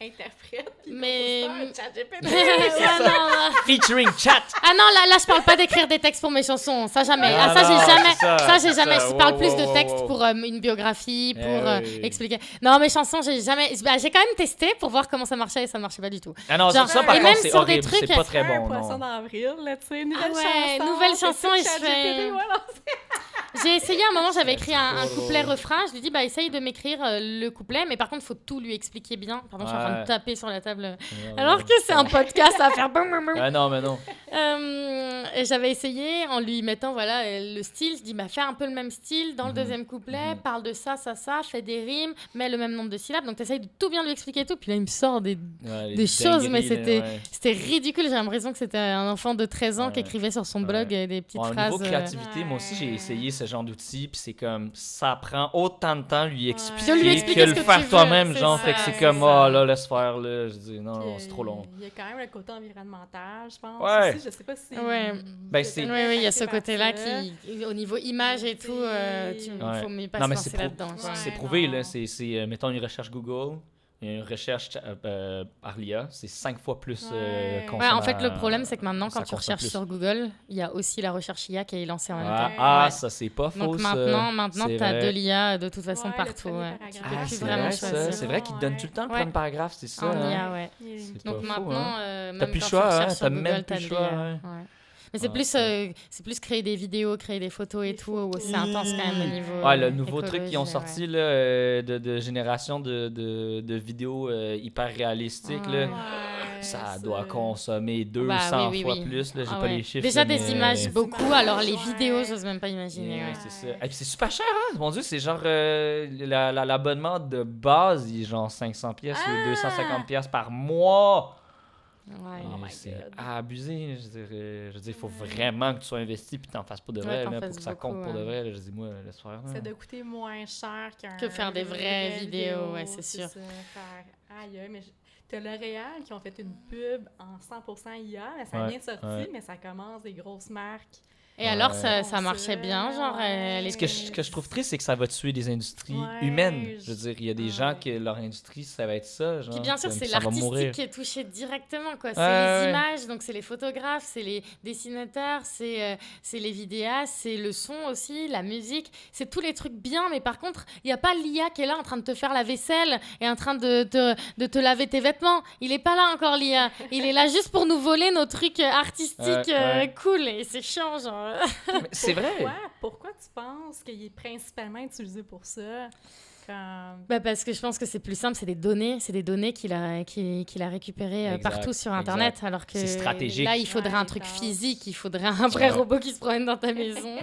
Interprète. puis Mais- ChatGPT. Ouais, non. Featuring chat! Ah non, là, je parle pas d'écrire des textes pour mes chansons. Ça, jamais. Ah ça, non, j'ai jamais. c'est ça, Ça, j'ai c'est jamais. ça. Je parle Wow, plus wow, de wow, textes wow. pour une biographie, pour oui. expliquer. Non, mes chansons, j'ai jamais. J'ai quand même testé pour voir comment ça marchait et ça marchait pas du tout. Ah non, Genre, ça par et contre, même c'est sur des horrible. trucs- C'est pas très Un bon, poisson non. d'avril, là, tu sais, nouvelle ouais, chanson. nouvelle c'est chanson, tout et je ChatGPT, fais- voilà. J'ai essayé à un moment, j'avais écrit un couplet-refrain. Je lui dis, bah, essaye de m'écrire le couplet, mais par contre, il faut tout lui expliquer bien. Pardon, je suis en train Ouais. de taper sur la table. Ouais, Alors ouais. que c'est un podcast à faire boum, boum, boum. Ah non, mais non. Et j'avais essayé en lui mettant voilà le style. Je dis bah fais un peu le même style dans le deuxième couplet, parle de ça, fais des rimes, mets le même nombre de syllabes. Donc t'essayes de tout bien lui expliquer et tout. Puis là il me sort des Ouais, des choses, mais dingueries, là, ouais. c'était ridicule. J'ai l'impression que c'était un enfant de 13 ans Ouais. qui écrivait sur son blog des petites Ouais, au phrases. niveau créativité, moi aussi, j'ai essayé ce genre d'outils, puis c'est comme, ça prend autant de temps lui expliquer, De lui expliquer que ce le que tu faire veux, toi-même, c'est genre, ça, fait que c'est c'est comme, ça. oh là, laisse faire, là, je dis, non, non, Puis, c'est trop long. Il y a quand même le côté environnemental, je pense. Ouais. Aussi, je sais pas si. Ouais. Ben, c'est- Oui, il y a ce impacté par côté-là ça. qui, au niveau image et tout, il Ouais. faut pas Non, se mais lancer c'est là-dedans. Ouais. quoi. c'est prouvé, non. là, mettons une recherche Google, une recherche par l'IA, c'est 5 fois plus Ouais. Ouais, en fait, le problème, c'est que maintenant, ça quand tu consomme recherches plus. sur Google, il y a aussi la recherche IA qui est lancée en même temps. Ah, Ouais. ça, c'est pas faux, Donc ça. maintenant C'est tu as vrai. de l'IA de toute façon Ouais, le partout. premier Ouais. paragraphe. Tu peux Ah, plus c'est vraiment vrai, ça. choisir. C'est vrai qu'il te donne tout le temps le Ouais. premier paragraphe, c'est ça. En hein. IA, ouais. C'est Donc pas fou, maintenant, hein. même T'as plus quand le tu choix, recherches hein, sur t'as Google, même t'as plus le de choix, l'IA. ouais. Ouais. Mais c'est Ouais. plus créer des vidéos, créer des photos et Des tout. Où c'est photos. intense quand même au niveau. Ouais, le nouveau truc qu'ils ont écologie, sorti là, de génération de vidéos hyper réalistiques, Ouais. là, ça doit consommer Bah, 200 oui, fois oui. plus. Là, j'ai Ah pas ouais. les chiffres. Déjà là, des mais- images beaucoup, alors les Ouais. vidéos, j'ose même pas imaginer. Yeah, Ouais. c'est ça. Et puis c'est super cher, hein? Mon Dieu, c'est genre l'abonnement de base, il est genre 500 pièces ou 250 pièces par mois. Ouais. Oh my C'est God. abusé. Je veux dire, il faut vraiment que tu sois investi puis t'en fasses pour de Ouais, vrai, t'en là, fasses pour que ça beaucoup, compte pour de ouais. vrai. Là, je dis, moi, laisse faire. là. Ça doit coûter moins cher Que faire des vraies vidéos, ouais, c'est sûr. Ça, aïe, mais t'as L'Oréal qui ont fait une pub en 100% IA, mais ça Ouais, vient de sortir, ouais. mais ça commence des grosses marques. Et alors, Ouais. ça marchait bien, genre, les Ce que je trouve triste, c'est que ça va tuer des industries Ouais, humaines. Je veux dire, il y a des ouais. gens que leur industrie, ça va être ça. Genre, Puis bien sûr, comme c'est ça va mourir. l'artistique qui est touché directement, quoi. C'est Ouais. les images, donc c'est les photographes, c'est les dessinateurs, c'est les vidéastes, c'est le son aussi, la musique. C'est tous les trucs bien, mais par contre, il n'y a pas l'IA qui est là en train de te faire la vaisselle et en train de te laver tes vêtements. Il est pas là encore, l'IA. Il est là juste pour nous voler nos trucs artistiques Ouais. cool. Et c'est chiant, genre. Mais c'est vrai. Pourquoi tu penses qu'il est principalement utilisé pour ça? Comme... Bah parce que je pense que c'est plus simple, c'est des données qu'il a récupérées Exact, partout sur Internet, alors que C'est stratégique. là, il faudrait Ouais, un truc intense. physique, il faudrait un vrai Ouais. robot qui se promène dans ta maison.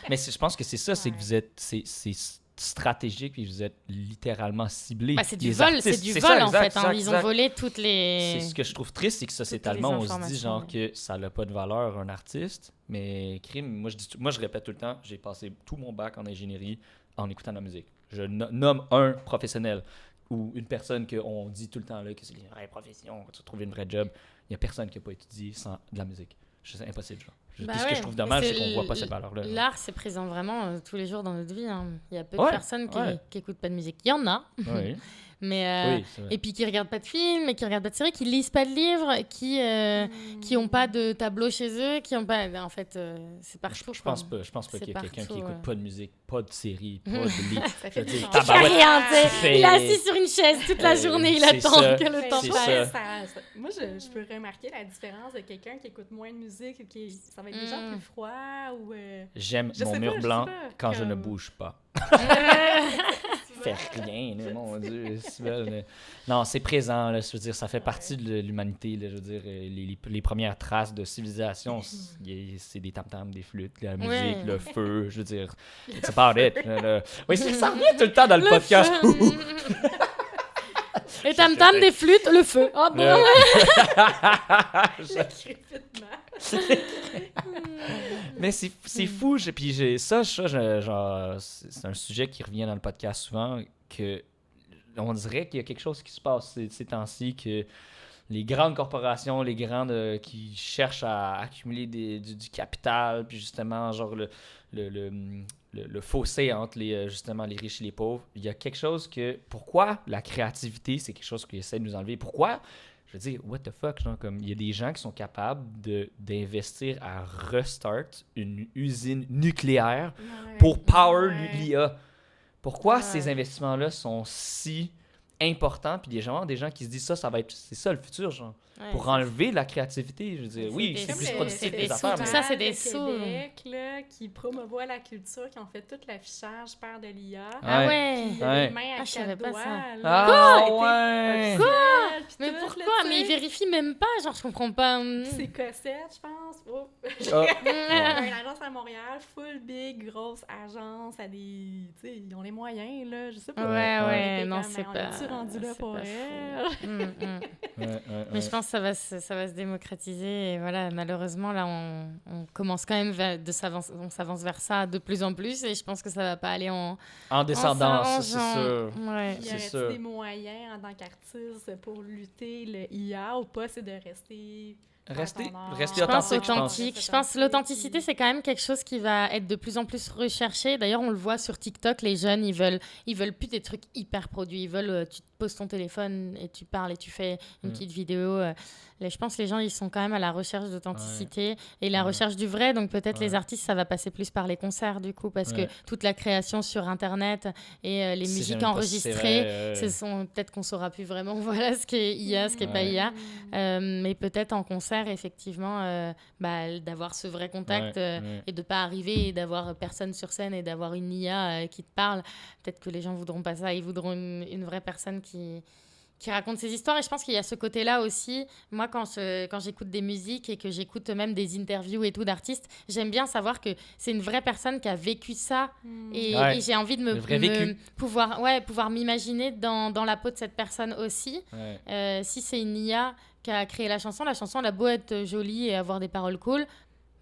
Mais je pense que c'est ça, c'est que Ouais. vous êtes, c'est stratégique puis vous êtes littéralement ciblé. Bah, c'est du Les vol, artistes, c'est du c'est vol ça, en exact, fait. Hein. exact, Ils ont exact. volé toutes les. C'est ce que je trouve triste, c'est que sociétalement, on se dit informations, genre que ça n'a pas de valeur, un artiste. Mais crime, moi, je répète tout le temps, j'ai passé tout mon bac en ingénierie en écoutant de la musique. Je nomme un professionnel ou une personne qu'on dit tout le temps là, que c'est une vraie profession, que tu vas trouver une vraie job. Il n'y a personne qui n'a pas étudié sans de la musique. C'est impossible. Genre. Bah Puis ce ouais. que je trouve dommage, Et c'est qu'on voit pas cette valeur-là. genre. L'art, c'est présent vraiment tous les jours dans notre vie. Hein. Il y a peu de Ouais, personnes qui ouais. écoutent pas de musique. Il y en a, Oui, mais oui, c'est vrai. et puis qui regardent pas de films, et qui regardent pas de séries, qui lisent pas de livres, qui ont pas de tableau chez eux, qui ont pas. En fait, c'est partout. Je pense pas. Je pense pas C'est qu'il y a quelqu'un partout, qui écoute ouais. pas de musique, pas de série, pas de livre. Ça Je fait veux du dire, sens. Il fait tabarouette, rien, tu sais. c'est- Il est assis sur une chaise toute la journée, il c'est attend ça. que le temps C'est passe. ça. Moi, je peux remarquer la différence de quelqu'un qui écoute moins de musique, ça va être des gens plus froids ou... J'aime Je mon sais mur pas, je blanc sais pas, quand je ne comme- bouge pas. Fait rien, là, mon Dieu. C'est belle, là. Non, c'est présent, là, je veux dire, ça fait partie de l'humanité, là, je veux dire, les premières traces de civilisation, c'est des tam-tams, des flûtes, la musique, Ouais. le feu, je veux dire, it's about it. Là. Oui, ça revient tout le temps dans le, Le podcast. feu. Et tam-tam, des flûtes, le feu. Oh, bon. Le crépitement. Mais c'est fou, genre, c'est un sujet qui revient dans le podcast souvent, que on dirait qu'il y a quelque chose qui se passe ces temps-ci, que les grandes corporations, les grandes qui cherchent à accumuler du capital, puis justement, genre le fossé entre justement les riches et les pauvres, il y a quelque chose que... Pourquoi la créativité, c'est quelque chose qui essaie de nous enlever? Pourquoi? Je veux dire, what the fuck, genre, comme il y a des gens qui sont capables d'investir à restart une usine nucléaire pour power l'IA. Pourquoi Ouais. ces investissements-là sont si importants? Puis il y a des gens qui se disent c'est ça le futur, genre. Ouais, Pour enlever la créativité, je veux dire, C'est oui, des c'est plus sous, productif c'est des des affaires, sous, mais... tout ça, c'est des de sous. Québec, là, qui promouvoient la culture, qui ont fait tout l'affichage par de l'IA. Ah Ouais. ouais. Puis, Ouais. les mains à Ah, je savais quatre pas doigts, ça. là, Ah, ça a ouais! été officiel, puis Mais tout, là, pourquoi? tu Mais ils sais. vérifient même pas, genre, je comprends pas. C'est Cossette, je pense. Oh. Ah. Une agence à Montréal, full big, grosse agence, à des... Tu sais, ils ont les moyens, là, je sais pas. Ouais, T'es non, comme, c'est on pas... est-tu rendu là c'est pour pas elle? fou. Ouais. Mais je pense que ça va se démocratiser. Et voilà, malheureusement, là, on commence quand même on s'avance vers ça de plus en plus. Et je pense que ça va pas aller En descendant, ça, en c'est s'arrangeant. sûr. Ouais. Y C'est aurait-il sûr. des moyens en tant qu'artiste pour lutter le IA ou pas? C'est de rester... Rester Je pense authentique, je pense. authentique. Je pense que l'authenticité, c'est quand même quelque chose qui va être de plus en plus recherché. D'ailleurs, on le voit sur TikTok, les jeunes, ils veulent plus des trucs hyper produits. Ils veulent, tu poses ton téléphone et tu parles et tu fais une petite vidéo. Là, je pense que les gens, ils sont quand même à la recherche d'authenticité et la recherche du vrai. Donc, peut-être les artistes, ça va passer plus par les concerts, du coup, parce que toute la création sur Internet et les musiques enregistrées, peut-être qu'on saura plus vraiment voilà, ce qui est IA, ce qui n'est pas IA. Mais peut-être en concert, effectivement, d'avoir ce vrai contact et de ne pas arriver et d'avoir personne sur scène et d'avoir une IA qui te parle. Peut-être que les gens ne voudront pas ça. Ils voudront une vraie personne qui raconte ses histoires. Et je pense qu'il y a ce côté-là aussi. Moi, quand j'écoute des musiques et que j'écoute même des interviews et tout d'artistes, j'aime bien savoir que c'est une vraie personne qui a vécu ça. Et j'ai envie de pouvoir m'imaginer dans la peau de cette personne aussi. Si c'est une IA qui a créé la chanson elle a beau être jolie et avoir des paroles cool,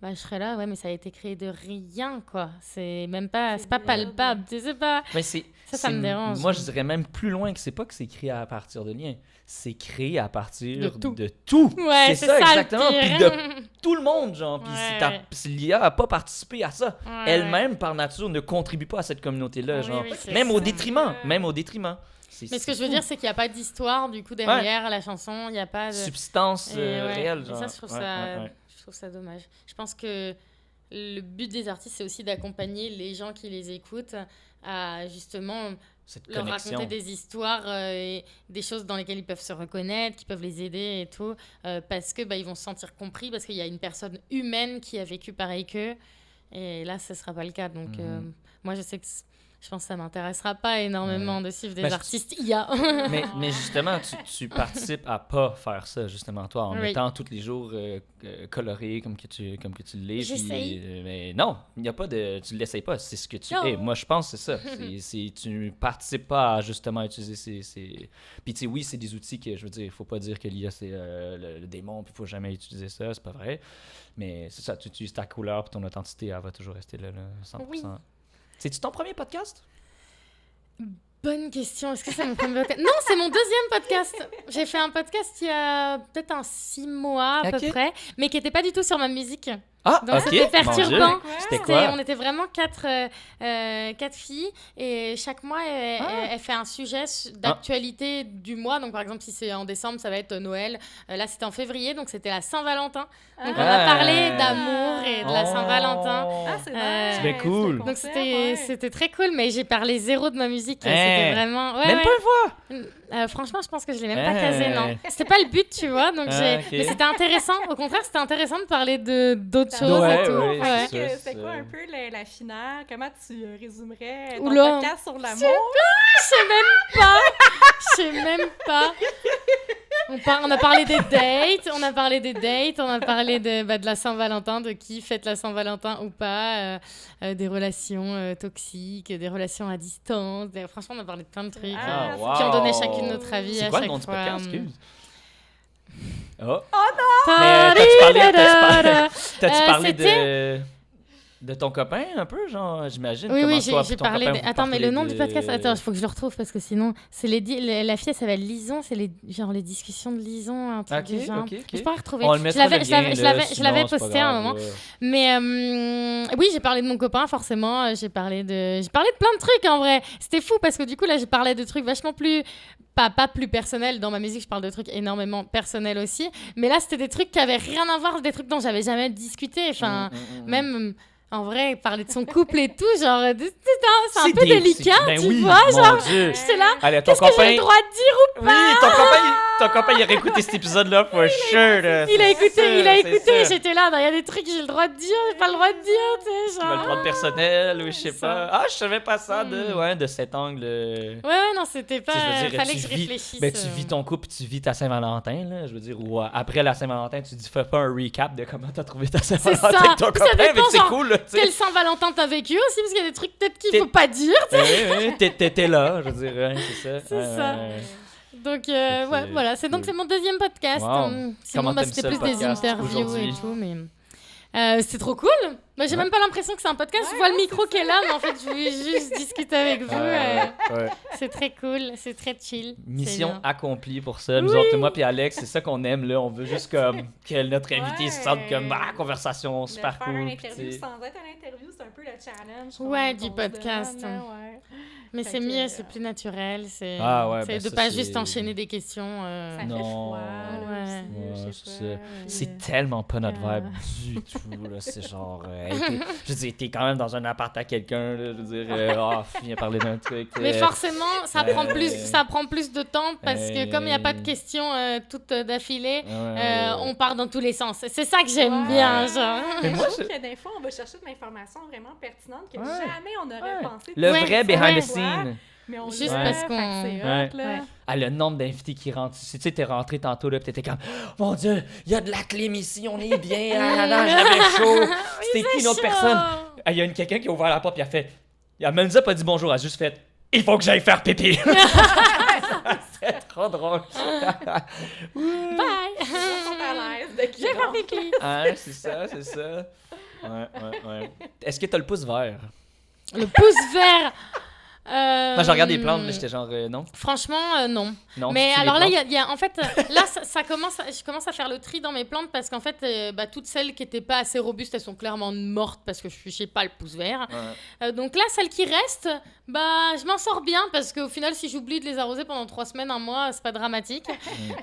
je serais là, mais ça a été créé de rien, quoi. C'est même pas, c'est pas palpable, c'est pas... Mais ça me dérange. Moi, je dirais même plus loin que c'est pas que c'est créé à partir de rien. C'est créé à partir de tout. Ouais, c'est ça exactement. Le Puis de tout le monde, genre. Puis si l'IA a pas participé à ça, elle-même, par nature, ne contribue pas à cette communauté-là, genre. Même au détriment. Mais ce que je veux dire, c'est qu'il n'y a pas d'histoire, du coup, derrière la chanson. Il n'y a pas de... substance réelle, genre. Et ça, je trouve ça dommage. Je pense que le but des artistes, c'est aussi d'accompagner les gens qui les écoutent à justement leur raconter des histoires et des choses dans lesquelles ils peuvent se reconnaître, qui peuvent les aider et tout, parce que ils vont se sentir compris, parce qu'il y a une personne humaine qui a vécu pareil qu'eux. Et là, ce ne sera pas le cas. Donc, moi, je sais que je pense que ça ne m'intéressera pas énormément de suivre des artistes IA. mais justement, tu participes à pas faire ça, justement, toi, en étant tous les jours coloré comme que tu l'es. J'essaye. Mais non, il n'y a pas de... Tu ne l'essayes pas, c'est ce que tu es. Moi, je pense que c'est ça. Tu ne participes pas à justement utiliser ces... Puis tu sais, oui, c'est des outils que, je veux dire, il ne faut pas dire que l'IA, c'est le démon, puis il ne faut jamais utiliser ça, c'est pas vrai. Mais c'est ça, tu utilises ta couleur, puis ton authenticité, elle va toujours rester là 100%. Oui. C'est-tu ton premier podcast? Bonne question. Est-ce que c'est mon premier podcast? Non, c'est mon deuxième podcast. J'ai fait un podcast il y a peut-être 6 mois à peu près, mais qui n'était pas du tout sur ma musique. Ah, donc c'était perturbant. C'était quoi? On était vraiment 4 filles et chaque mois elle fait un sujet d'actualité du mois. Donc par exemple si c'est en décembre ça va être Noël. Là c'était en février donc c'était la Saint-Valentin. Donc on a parlé d'amour et de la Saint-Valentin. C'est bien cool. Donc c'était très cool mais j'ai parlé zéro de ma musique. C'était vraiment... Même pas une fois? Franchement je pense que je l'ai même pas casé, non. C'était pas le but tu vois. Donc mais c'était intéressant. Au contraire c'était intéressant de parler d'autres choses et tout. C'est quoi un peu la finale? Comment tu résumerais ton Oula. podcast sur l'amour? Je sais même pas. On a parlé des dates, on a parlé de la Saint-Valentin, de qui fête la Saint-Valentin ou pas, des relations toxiques, des relations à distance. Franchement, on a parlé de plein de trucs qui ont donné chacune notre avis. C'est à quoi chaque le nom du fois. podcast? Excuse. Oh non! Mais t'as-tu parlé de ton copain un peu, genre, j'imagine? Oui, j'ai parlé de... Attends, mais le nom du podcast... Attends, il faut que je le retrouve parce que sinon... la fille, elle s'appelle Lison, c'est les discussions de Lison, un truc du genre. Je pourrais retrouver. Je l'avais posté à un moment. Mais oui, j'ai parlé de mon copain, forcément. J'ai parlé de plein de trucs, en vrai. C'était fou parce que du coup, là, j'ai parlé de trucs vachement plus... Pas plus personnels. Dans ma musique, je parle de trucs énormément personnels aussi. Mais là, c'était des trucs qui avaient rien à voir, des trucs dont j'avais jamais discuté. Enfin, même... En vrai, parler de son couple et tout, genre, c'est un peu délicat, tu vois, genre, j'étais là, allez, qu'est-ce que j'ai le droit de dire ou pas? Oui, ton copain, il aurait écouté cet épisode-là, for sure. Il a écouté, j'étais là, il y a des trucs que j'ai le droit de dire, j'ai pas le droit de dire, tu sais, genre. Le droit personnel, ou je sais pas. Ah, je savais pas ça de cet angle. Ouais, non, c'était pas, fallait que je réfléchisse. Ben, tu vis ton couple, tu vis ta Saint-Valentin, là, je veux dire, ou après la Saint-Valentin, tu dis, fais pas un recap de comment t'as trouvé ta Saint-Valentin avec ton copain, mais c'est cool, là. Quel Saint-Valentin t'as vécu aussi, parce qu'il y a des trucs peut-être qu'il faut pas dire, tu sais. Oui, t'étais là, je veux dire, c'est ça. C'est ça. Donc, voilà, c'est mon deuxième podcast. Wow. Sinon, c'était plus des interviews et tout, mais... c'est trop cool. Moi, j'ai même pas l'impression que c'est un podcast. Je vois le micro qui est là, mais en fait, je voulais juste discuter avec vous. C'est très cool, c'est très chill. Mission accomplie pour ça. Nous autres, moi puis Alex, c'est ça qu'on aime là. On veut juste comme que notre invité se sente comme conversation super cool. Faire une interview sans être une interview, c'est un peu le challenge. Du podcast. Mais Fait c'est que, mieux, c'est plus naturel. C'est Ah ouais, c'est ben de ça, pas c'est- juste enchaîner des questions. Ça fait Non. froid, là, Ouais. aussi, Ouais, je sais c'est pas, ça. ouais. C'est tellement pas notre Ah. vibe du tout. Là. C'est genre. Je veux dire, t'es quand même dans un appart à quelqu'un. Là, je veux dire, viens parler d'un truc. Mais forcément, ça prend plus de temps parce que comme il n'y a pas de Euh. questions toutes d'affilée, Ouais. on part dans tous les sens. C'est ça que j'aime Ouais. bien, genre. Mais Mais moi, je trouve que des fois, on va chercher de l'information vraiment pertinente que Ouais. jamais on aurait Ouais. pensé. Le Ouais, vrai c'est behind vrai. the scene. Mais on Juste l'a, parce fait qu'on- que c'est Ouais. hot, là. Ouais. Ah, le nombre d'invités qui rentrent. Tu sais, t'es rentré tantôt, là, pis t'étais comme, mon Dieu, il y a de la clim ici, on est bien, j'avais chaud. C'était qui une autre personne? Ah, il y a quelqu'un qui a ouvert la porte, puis elle a même pas dit bonjour, elle a juste fait, il faut que j'aille faire pipi. C'est trop drôle. Bye! Ils sont à l'aise de qui J'ai rentre. fait pipi. Ah, c'est ça. Ouais. Est-ce que t'as le pouce vert? Le pouce vert. Moi, j'ai regardé les plantes, là, j'étais genre, non. Franchement, non. Non, Mais tu alors les là, plantes? en fait, là, je commence à faire le tri dans mes plantes parce qu'en fait, toutes celles qui n'étaient pas assez robustes, elles sont clairement mortes parce que je sais pas le pouce vert. Ouais. Donc là, celles qui restent, je m'en sors bien parce qu'au final, si j'oublie de les arroser pendant 3 semaines, 1 mois, c'est pas dramatique.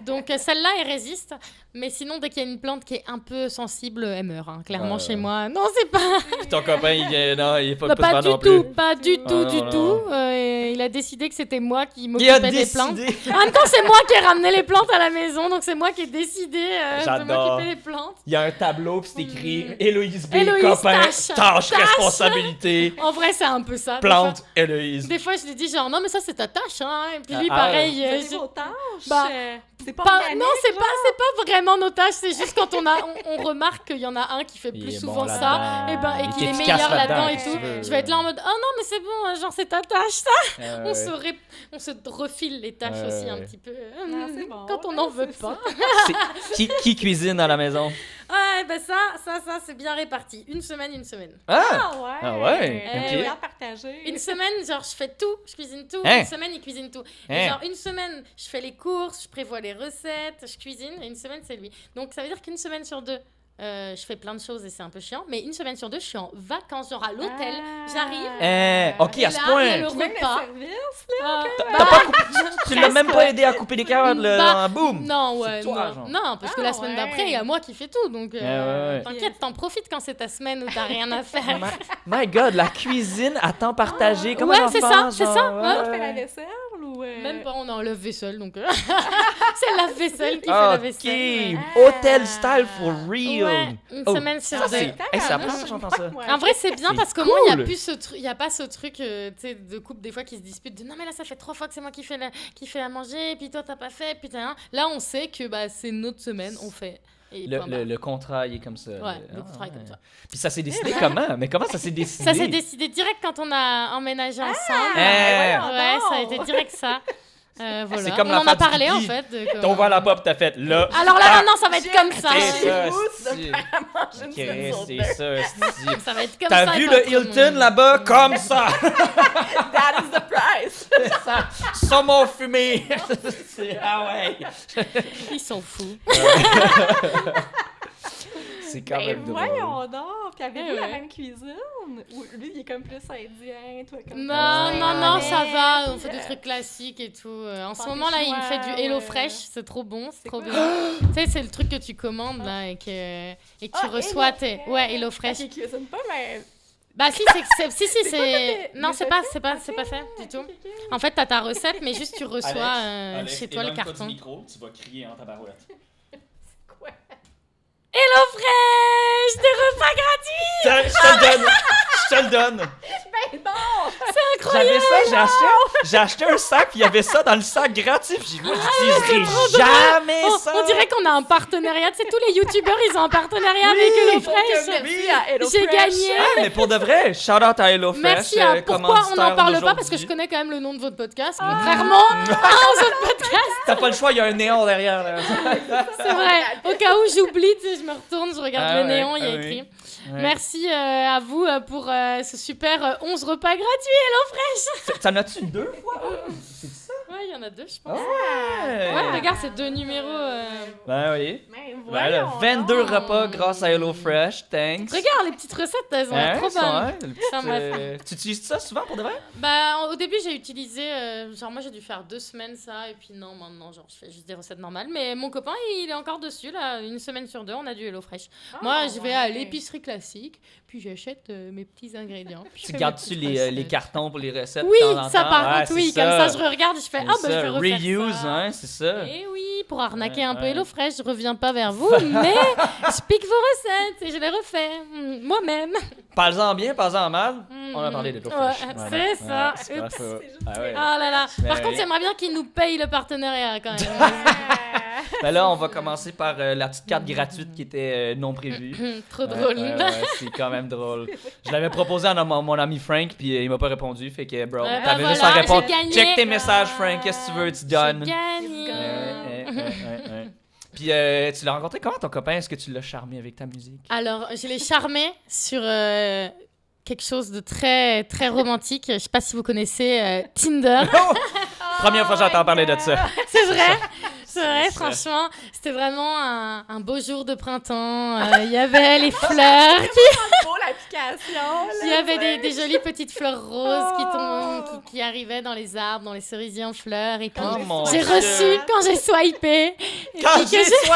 Donc celle-là, elle résiste. Mais sinon, dès qu'il y a une plante qui est un peu sensible, elle meurt. Hein. Clairement, chez moi, non, c'est pas. Puis ton copain, il est pas le pouce Pas vert du non tout, plus. pas du tout, non, du non. tout. Il a décidé que c'était moi qui Il a m'occupais des plantes. décidé. En même temps, c'est moi qui ai ramené les plantes à la maison, donc c'est moi qui ai décidé de J'adore. m'occuper des plantes. Il y a un tableau, puis c'est écrit Héloïse B, Héloïse, copain, tâche, tâche, tâche. responsabilité, En vrai, c'est un peu ça. plante, Héloïse. Des fois, je lui dis genre, non, mais ça, c'est ta tâche, hein. Et puis lui, Ah, pareil. Vous avez je- vos tâches, Bah, c'est pas, pas- organique, non, c'est genre? pas vraiment nos tâches, c'est juste quand on remarque qu'il y en a un qui fait Il plus est souvent bon ça, là-dedans. et Il qu'il est est efficace meilleur là-dedans et qu'est-ce tout. que tu veux. Je vais être là en mode, oh non, mais c'est bon, genre, c'est ta tâche, ça. Ouais. On se refile les tâches Ouais, aussi un ouais. petit peu. Ah, c'est bon, Quand on là, n'en veut c'est pas. Qui cuisine à la maison? Ouais, ben ça, c'est bien réparti. Une semaine. Ah! Ah ouais! Ah ouais, ok. Bien partagé. Une semaine, genre, je fais tout, je cuisine tout. Hein? Une semaine, il cuisine tout. Et Hein? genre, une semaine, je fais les courses, je prévois les recettes, je cuisine. Et une semaine, c'est lui. Donc, ça veut dire qu'une semaine sur 2, je fais plein de choses et c'est un peu chiant. Mais une semaine sur 2, je suis en vacances, genre à l'hôtel. J'arrive. Ok, Et à ce là, point. il y a le Même le repas. service, T'as pas Tu l'as même pas presque, aidé à couper les carottes, là, Bah, boum! Non, ouais, C'est toi, non. genre. Non, parce que Ah, la semaine ouais. d'après, il y a moi qui fais tout. Donc, ouais. t'inquiète, t'en profites quand c'est ta semaine où t'as rien à faire. My God, la cuisine à temps partagé, comme Ouais, un c'est enfant, ça, c'est genre, ça, ouais, Tu fais la ouais. vaisselle ou... Même pas, on est en lave-vaisselle, donc... c'est le lave-vaisselle qui fait la vaisselle. Ok, ouais. hôtel style for real. Ouais, une Oh, semaine sur ça, 2. c'est la première fois que j'entends ça. Ouais. En vrai, c'est bien C'est parce qu'au moins, il cool. n'y a plus ce truc, il y a pas ce truc, tu sais, de couple des fois qui se disputent de non mais là ça fait 3 fois que c'est moi qui fais à manger, et puis toi t'as pas fait, puis t'as. Là, on sait que c'est notre semaine, on fait. Et point barre. Le contrat, il est comme ça. Ouais, le contrat est comme ça. Puis ça s'est décidé comment? Mais comment ça s'est décidé? Ça s'est décidé direct quand on a emménagé ensemble. Eh. Ouais, ça a été direct ça. Voilà. C'est comme on la en a fête du parlé en pipi. fait. de T'as comment- ouvert la porte, t'as fait là. Alors là, maintenant, ça va être comme ça. C'est ça, Vous, c'est manger une semaine sur c'est deux. ça, c'est- Ça va être comme ça. T'as vu quand le tout Hilton monde- là-bas? Comme ça! That is the price! ça! Saumon fumé! Ah ouais! Ils sont fous. C'est quand Ben même drôle. voyons donc! Puis avez-vous Eh la ouais. même cuisine? Ou lui, il est comme plus indien, toi comme... Non, ça va. On fait Puis, des trucs classiques et tout. En ce Pâté moment, là, il me fait du chinois, Hello ouais. Fresh. C'est trop bon, c'est trop quoi? bien. Tu sais, c'est le truc que tu commandes, là, et que tu reçois tes... Ouais, Hello Fresh. Il cuisine pas, mais... Bah si, c'est... Non, c'est pas fait du tout. En fait, t'as ta recette, mais juste tu reçois chez toi le carton. micro, tu vas crier en tabarouette. Quoi? Hello Fresh! Des repas gratuits! Je te le donne! Ben non! J'avais ça, j'ai acheté un sac, puis il y avait ça dans le sac gratuit. Puis moi, j'utiliserai jamais ça. On dirait qu'on a un partenariat. Tu sais, tous les youtubeurs, ils ont un partenariat avec Hello Fresh. Merci à Hello J'ai Fresh. gagné. Ah, mais pour de vrai, shout out à HelloFresh. Merci à pourquoi on n'en parle pas parce que je connais quand même le nom de votre podcast, contrairement aux autres podcasts. T'as pas le choix, il y a un néon derrière. Là. C'est vrai. Au cas où j'oublie, tu sais, je me retourne, je regarde Ah le ouais, néon, il y a ah écrit. oui. Ouais. Merci à vous pour ce super 11 repas gratuits, Hello Fresh. T'en as-tu 2 fois? C'est ça? Ouais, il y y en a 2, je Ah pense. ouais! Ouais, regarde, c'est 2 numéros. Ben oui. Mais Ben là, voyons 22 donc. repas grâce à HelloFresh, thanks. Regarde, les petites recettes, elles ont l'air trop ça, bonnes. ouais, le petit, Enfin, bref. tu utilises ça souvent pour de vrai? Bah, au début, j'ai utilisé. Genre, moi, j'ai dû faire 2 semaines ça, et puis non, maintenant, genre, je fais juste des recettes normales. Mais mon copain, il est encore dessus, là. 1 semaine sur 2, on a du HelloFresh. Ah, Moi, je vais à ouais. l'épicerie classique, puis j'achète mes petits ingrédients. Puis je Tu fais gardes-tu mes petites les recettes. cartons pour les recettes? Oui, de temps en ça temps? par Ouais, contre, oui. c'est Comme ça, je regarde, je fais C'est ah, ben, je ça, vais refaire reuse, ça. hein, c'est ça. Et oui, pour arnaquer Ouais, un peu ouais. HelloFresh, je reviens pas vers vous, mais je pique vos recettes et je les refais moi-même. Parle-en bien, parle-en mal. Mm, On a parlé d'HelloFresh. ouais, Voilà. c'est ça. c'est pas Oups. faux. C'est juste Ah ouais. Ah là là. Mais Par contre, oui. j'aimerais bien qu'ils nous payent le partenariat quand même. Ben là, on va commencer par la petite carte gratuite qui était non prévue. Trop drôle. C'est quand même drôle. Je l'avais proposé à mon ami Frank, puis il m'a pas répondu. Fait que, bro, Ben t'avais juste voilà, à répondre. j'ai gagné. Check tes messages, Frank. Qu'est-ce que tu veux, tu donnes. J'ai gagné. Ouais. Puis tu l'as rencontré comment ton copain? Est-ce que tu l'as charmé avec ta musique? Alors, je l'ai charmé sur quelque chose de très, très romantique. Je sais pas si vous connaissez Tinder. Première fois que j'entends parler de ça. C'est vrai. C'est vrai, C'est ça. franchement, c'était vraiment un beau jour de printemps. Il y avait les fleurs, Beau l'application. il y avait des jolies petites fleurs roses qui, Oh. qui arrivaient dans les arbres, dans les cerisiers en fleurs. Et puis, Oh mon j'ai Dieu. reçu, quand j'ai swipé, et Quand puis que j'ai j'ai-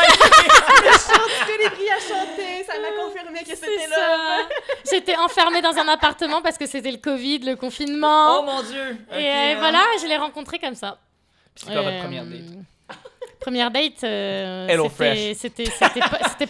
Colibri a chanté, ça m'a confirmé que c'est c'était là. ça. J'étais enfermée dans un appartement parce que c'était le Covid, le Oh confinement. mon Dieu! Ok, Et hein. voilà, je l'ai rencontré comme ça. Puis c'est quoi votre première date? Première date, HelloFresh. c'était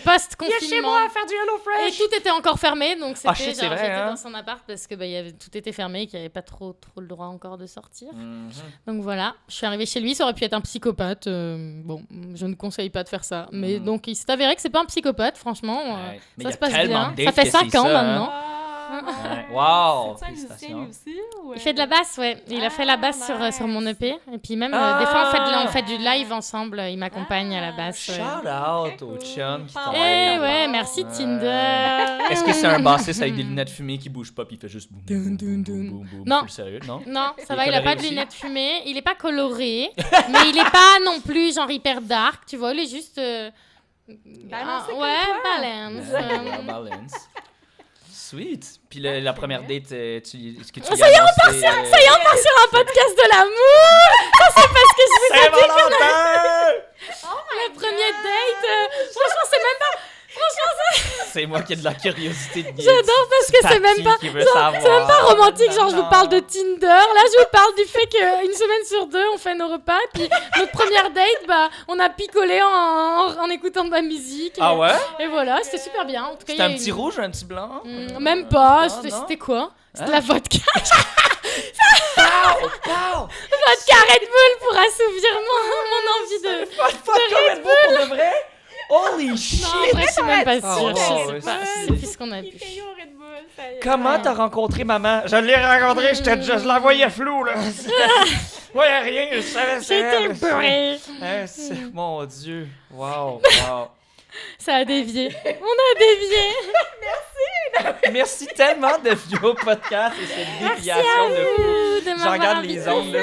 post-confinement. faire du Et HelloFresh. tout était encore fermé, donc c'était shit, c'est genre, vrai, j'étais hein? dans son appart parce que tout était fermé et qu'il n'y avait pas trop le droit encore de sortir. Mhm. Donc voilà, je suis arrivée chez lui, ça aurait pu être un psychopathe. Bon, je ne conseille pas de faire ça. Mais donc il s'est avéré que c'est pas un psychopathe, franchement. Ouais. Mais il y Ça a se passe tellement bien. de Ça dates fait que 5 c'est ans ça, hein. maintenant. Ouais. Wow! C'est un musicien lui aussi? Ou... Il fait de la basse, ouais. Il a fait la basse sur mon EP. Et puis même, des fois, on fait du live ensemble. Il m'accompagne à la basse. Ouais. Shout out Très au cool. chum qui Eh t'envoie Eh comme- ouais, merci Ouais. Tinder. Est-ce que c'est un bassiste avec des lunettes fumées qui bouge pas puis il fait juste boum, Dun, boum, dun, boum, dun. boum, boum, boum? Non. Plus sérieux, non? Non, ça Il va, est il a coloré pas de aussi? lunettes fumées. Il est pas coloré, mais il est pas non plus genre hyper dark, tu vois. Il est juste. Balancé comme ouais, toi. balance. Ouais, balance. Sweet. Puis la première date, est-ce que tu Ça y est, on part sur un podcast de l'amour. Ça, c'est parce que je vous ai dit Saint-Valentin! la première date. Franchement, c'est même pas. Franchement, C'est moi qui ai de la curiosité de j'adore parce que c'est même pas. qui veut genre, savoir. c'est même pas romantique, genre je vous Non. parle de Tinder. Là, je vous parle du fait qu'une semaine sur 2, on fait nos repas. Puis notre première date, bah, on a picolé en écoutant de la musique. Ah ouais? Et voilà, c'était super bien. En tout cas, C'était il y a un une- petit rouge, un petit blanc? Même pas. Ah, C'était non? c'était quoi? C'était Hein? la vodka. Pow! Vodka Red Bull pour assouvir mon envie de. Pas de Red Bull pour de vrai? Holy shit! Non, en vrai, je suis même pas Ah, sûre. ouais, Je sais ouais, pas. c'est- C'est plus ce qu'on a Il pu. payait au Red Bull, ça y est. Comment t'as rencontré maman? Je l'ai rencontrée, je la voyais floue, là. Je voyais rien, je savais c'est J'étais elle. bourrée. Hein, mon Dieu. Wow, wow. Ça a dévié. On a dévié. Merci tellement de venir au podcast et cette déviation de fou. Ouh, de Je m'avoir regarde les invitée. ondes, là,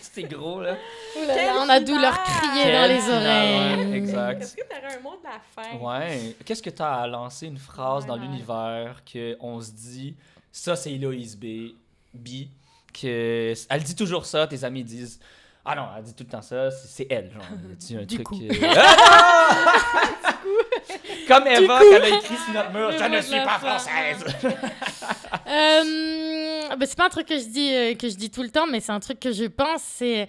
c'est gros, là. Ouh là là, Quelle on a dû leur finale. crier dans Quelle les finale, oreilles. ouais, exact. Est-ce que t'aurais un mot de la fin? Ouais. Qu'est-ce que t'as à lancer une phrase dans Ouais. l'univers qu'on se dit, ça c'est Héloïse B, que elle dit toujours ça, tes amis disent, ah non, elle dit tout le temps ça, c'est elle, genre, y a un Du truc. coup. Ah non! Comme Eva, coup. quand elle a écrit sur notre mur, Le je mot ne de suis la pas fin. française. Bah, c'est pas un truc que je dis tout le temps, mais c'est un truc que je pense, c'est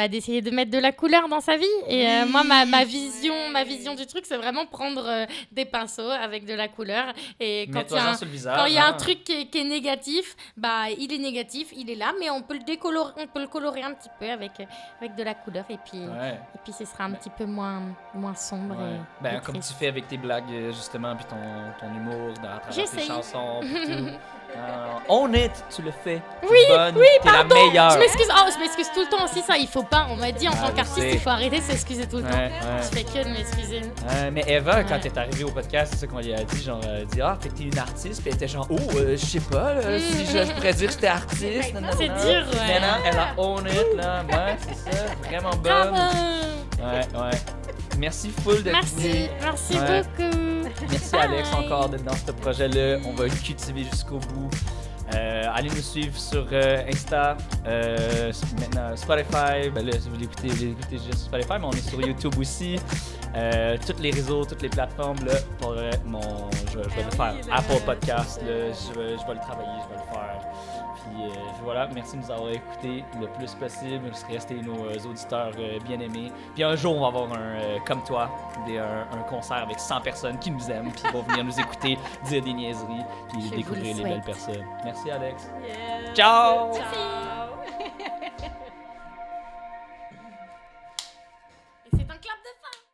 d'essayer de mettre de la couleur dans sa vie. Et moi, ma vision du truc, c'est vraiment prendre des pinceaux avec de la couleur. Et quand il y a Mets-toi un, sur le visage. quand il y a un hein. truc qui est négatif, bah il est négatif, il est là, mais on peut le colorer un petit peu avec de la couleur et puis ce sera un petit peu moins sombre. Ouais. Et Ben, comme triste. tu fais avec tes blagues, justement, puis ton humour à travers tes J'essaye. chansons, puis tout. Non, own it, tu le fais. Oui, bonne, oui, t'es la pardon. meilleure. Je m'excuse tout le temps aussi, ça, il faut pas. On m'a dit en tant je qu'artiste, sais. il faut arrêter de s'excuser tout le temps. Ouais. Je fais que de m'excuser. Mais Eva, quand Ouais. elle est arrivée au podcast, c'est ça qu'on lui a dit, genre, elle dit, fait que t'es une artiste, puis elle était genre, je sais pas, là, si je pourrais dire que j'étais artiste. Maintenant, C'est nanana. dur, ouais. Maintenant, elle a own it, là, ouais, c'est ça, vraiment bonne. Bravo. Ouais. Merci full d'être venu. Merci Ouais. beaucoup. Merci Alex encore d'être dans ce projet-là. On va le cultiver jusqu'au bout. Allez nous suivre sur Insta, maintenant Spotify. Ben là, si vous l'écoutez juste sur Spotify, mais on est sur YouTube aussi. Tous les réseaux, toutes les plateformes. Là, pour je vais le faire. Apple Podcast, là, je vais le travailler, je vais le faire. Puis voilà, merci de nous avoir écoutés le plus possible. Restez nos auditeurs bien-aimés. Puis un jour, on va avoir comme toi, un concert avec 100 personnes qui nous aiment, puis ils vont venir nous écouter, dire des niaiseries, puis Je vous découvrir le les belles souhaite. personnes. Merci Alex. Yes. Ciao! Ciao.